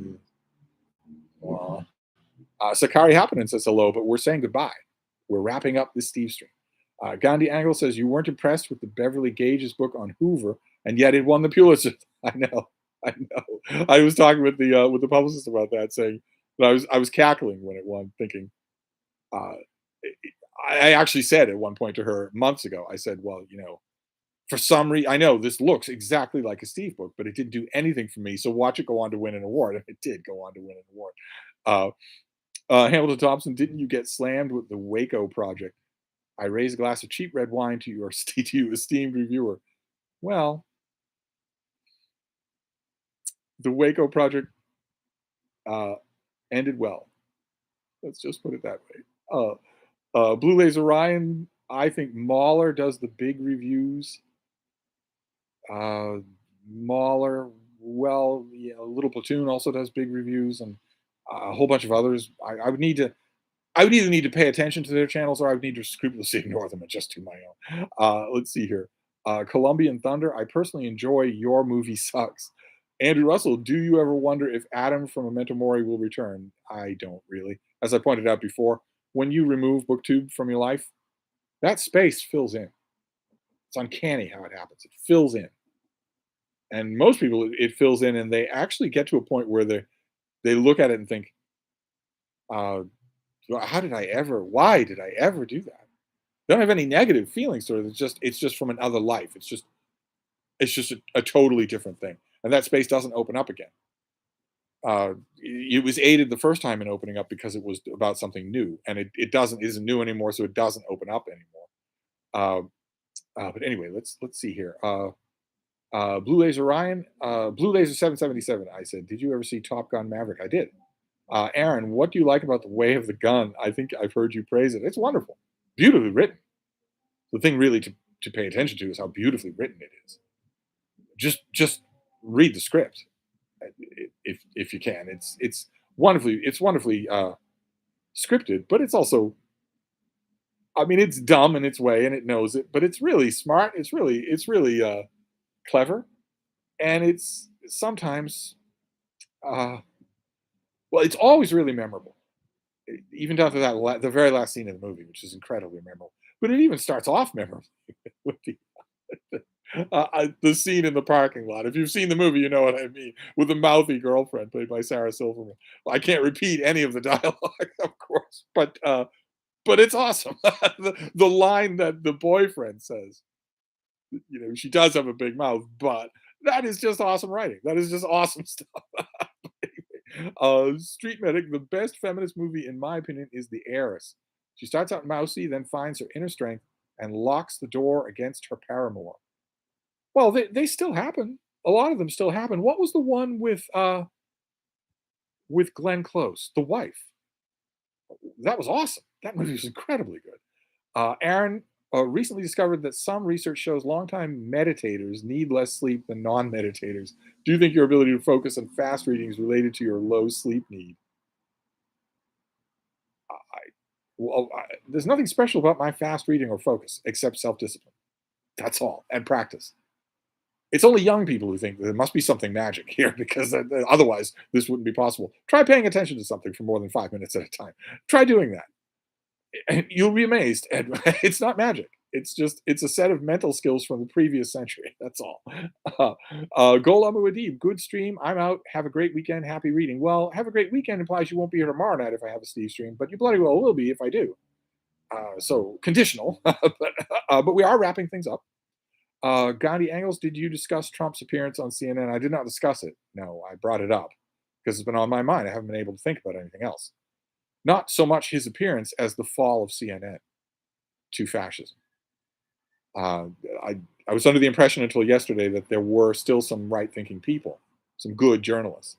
Sakari Happening says hello, but we're saying goodbye. We're wrapping up this Stevestream. Gandhi Angle says you weren't impressed with the Beverly Gage's book on Hoover, and yet it won the Pulitzer. I know, I know. I was talking with the publicist about that, saying that I was cackling when it won, thinking. Uh, I actually said at one point to her months ago. I said, "Well, for some reason, I know this looks exactly like a Steve book, but it didn't do anything for me. So watch it go on to win an award, and it did go on to win an award." Uh, Hamilton Thompson, didn't you get slammed with the Waco project? I raise a glass of cheap red wine to your to you, esteemed reviewer. Well, the Waco project uh, ended well. Let's just put it that way. Blue Laser Ryan, I think Mahler does the big reviews. Uh, Mahler, well, yeah, Little Platoon also does big reviews, and a whole bunch of others. I would need to I would either need to pay attention to their channels or I would need to scrupulously ignore them and just do my own. Let's see here. Colombian Thunder, I personally enjoy Your Movie Sucks. Andrew Russell, do you ever wonder if Adam from Memento Mori will return? I don't really. As I pointed out before, when you remove BookTube from your life, that space fills in. It's uncanny how it happens. It fills in. And most people, it fills in and they actually get to a point where they look at it and think, uh, how did I ever, why did I ever do that? They don't have any negative feelings toward it. It's just from another life. It's just a totally different thing. And that space doesn't open up again. It was aided the first time in opening up because it was about something new, and it isn't new anymore, so it doesn't open up anymore. But anyway, let's see here. Blue Laser Ryan, Blue Laser 777. I said, did you ever see Top Gun Maverick? I did. Aaron, what do you like about The Way of the Gun? I think I've heard you praise it. It's wonderful, beautifully written. The thing really to pay attention to is how beautifully written it is. Just read the script if you can. It's wonderfully scripted, but it's also, I mean, it's dumb in its way and it knows it, but it's really smart. It's really clever, and it's sometimes uh, well, it's always really memorable, even down to the very last scene of the movie, which is incredibly memorable. But it even starts off memorable with the scene in the parking lot. If you've seen the movie, you know what I mean. With the mouthy girlfriend played by Sarah Silverman. Well, I can't repeat any of the dialogue, of course, but it's awesome. The line that the boyfriend says, she does have a big mouth, but that is just awesome writing. That is just awesome stuff. Street Medic, the best feminist movie, in my opinion, is The Heiress. She starts out mousy, then finds her inner strength and locks the door against her paramour. Well, they still happen. A lot of them still happen. What was the one with Glenn Close, the wife? That was awesome. That movie was incredibly good. Aaron recently discovered that some research shows longtime meditators need less sleep than non-meditators. Do you think your ability to focus on fast reading is related to your low sleep need? I, there's nothing special about my fast reading or focus except self-discipline. That's all, and practice. It's only young people who think there must be something magic here because otherwise this wouldn't be possible. Try paying attention to something for more than 5 minutes at a time. Try doing that. And you'll be amazed. And it's not magic. It's a set of mental skills from the previous century. That's all. Golam Adib, good stream. I'm out. Have a great weekend. Happy reading. Well, have a great weekend implies you won't be here tomorrow night if I have a Steve stream, but you bloody well will be if I do. So conditional, but we are wrapping things up. Gandhi Angles, did you discuss Trump's appearance on CNN? I did not discuss it. No, I brought it up because it's been on my mind. I haven't been able to think about anything else. Not so much his appearance as the fall of CNN to fascism. Uh, I, I was under the impression until yesterday that there were still some right-thinking people, some good journalists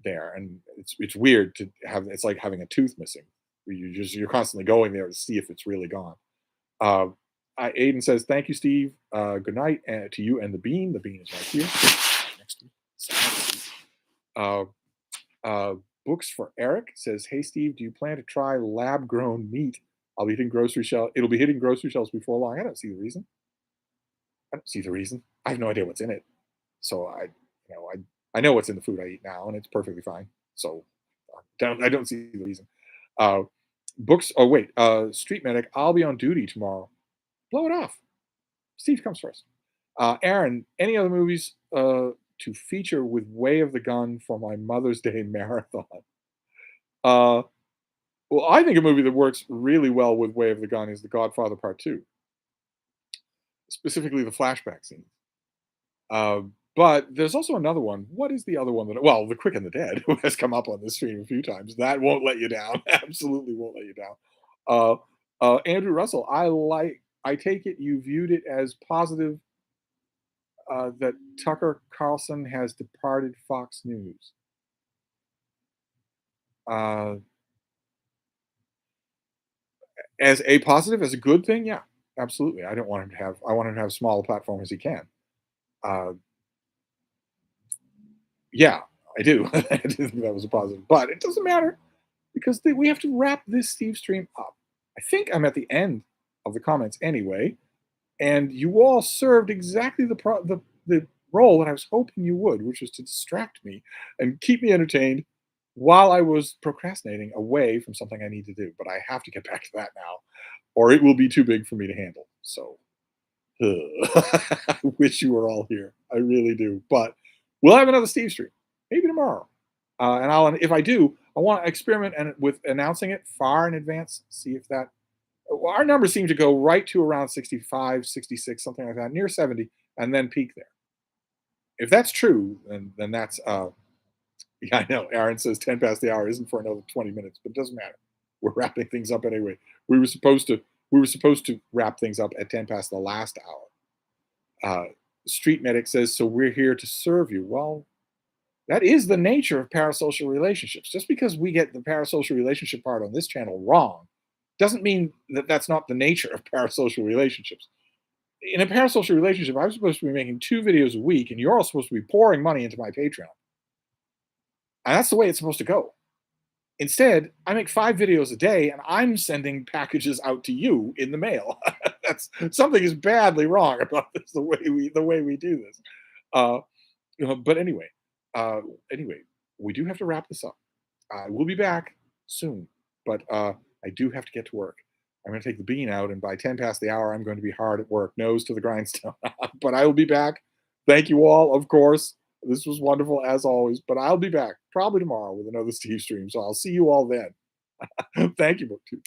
there, and it's weird to have. It's like having a tooth missing. You're constantly going there to see if it's really gone. Uh, Aiden says, "Thank you, Steve. Good night to you and the bean. The bean is right here next to me." Uh, uh, Books for Eric says, "Hey Steve, do you plan to try lab-grown meat? I'll be hitting grocery shelf. It'll be hitting grocery shelves before long. I don't see the reason. I don't see the reason. I have no idea what's in it. So I know what's in the food I eat now, and it's perfectly fine. So I don't see the reason. Uh, Books. Oh wait, Street Medic. I'll be on duty tomorrow. Blow it off. Steve comes first. Aaron, any other movies to feature with Way of the Gun for my Mother's Day marathon? Uh, well, I think a movie that works really well with Way of the Gun is The Godfather Part Two, specifically the flashback scene. But there's also another one. What is the other one that? Well, The Quick and the Dead, who has come up on this stream a few times. That won't let you down. Absolutely won't let you down. Uh, Andrew Russell, I like. I take it you viewed it as positive that Tucker Carlson has departed Fox News. Uh, as a positive, as a good thing, yeah, absolutely. I don't want him to have. I want him to have as small a platform as he can. Uh, yeah, I do. I do think that was a positive, but it doesn't matter because we have to wrap this Steve stream up. I think I'm at the end of the comments anyway, and you all served exactly the role that I was hoping you would, which was to distract me and keep me entertained while I was procrastinating away from something I need to do. But I have to get back to that now, or it will be too big for me to handle. So I wish you were all here. I really do. But we'll have another Steve stream, maybe tomorrow. And if I do, I want to experiment with announcing it far in advance. See if that. Well, our numbers seem to go right to around 65, 66, something like that, near 70, and then peak there. If that's true, then that's yeah, I know. Aaron says 10 past the hour isn't for another 20 minutes, but it doesn't matter. We're wrapping things up anyway. We were supposed to wrap things up at 10 past the last hour. Street Medic says, so we're here to serve you. Well, That is the nature of parasocial relationships. Just because we get the parasocial relationship part on this channel wrong doesn't mean that that's not the nature of parasocial relationships. In a parasocial relationship, I'm supposed to be making 2 videos a week, and you're all supposed to be pouring money into my Patreon. And that's the way it's supposed to go. Instead, I make 5 videos a day, and I'm sending packages out to you in the mail. That's something is badly wrong about this. The way we do this. Uh, but uh, anyway, we do have to wrap this up. I will be back soon, but I do have to get to work. I'm going to take the bean out, and by 10 past the hour, I'm going to be hard at work, nose to the grindstone. But I will be back. Thank you all, of course. This was wonderful as always, but I'll be back probably tomorrow with another Steve stream. So I'll see you all then. Thank you, BookTube.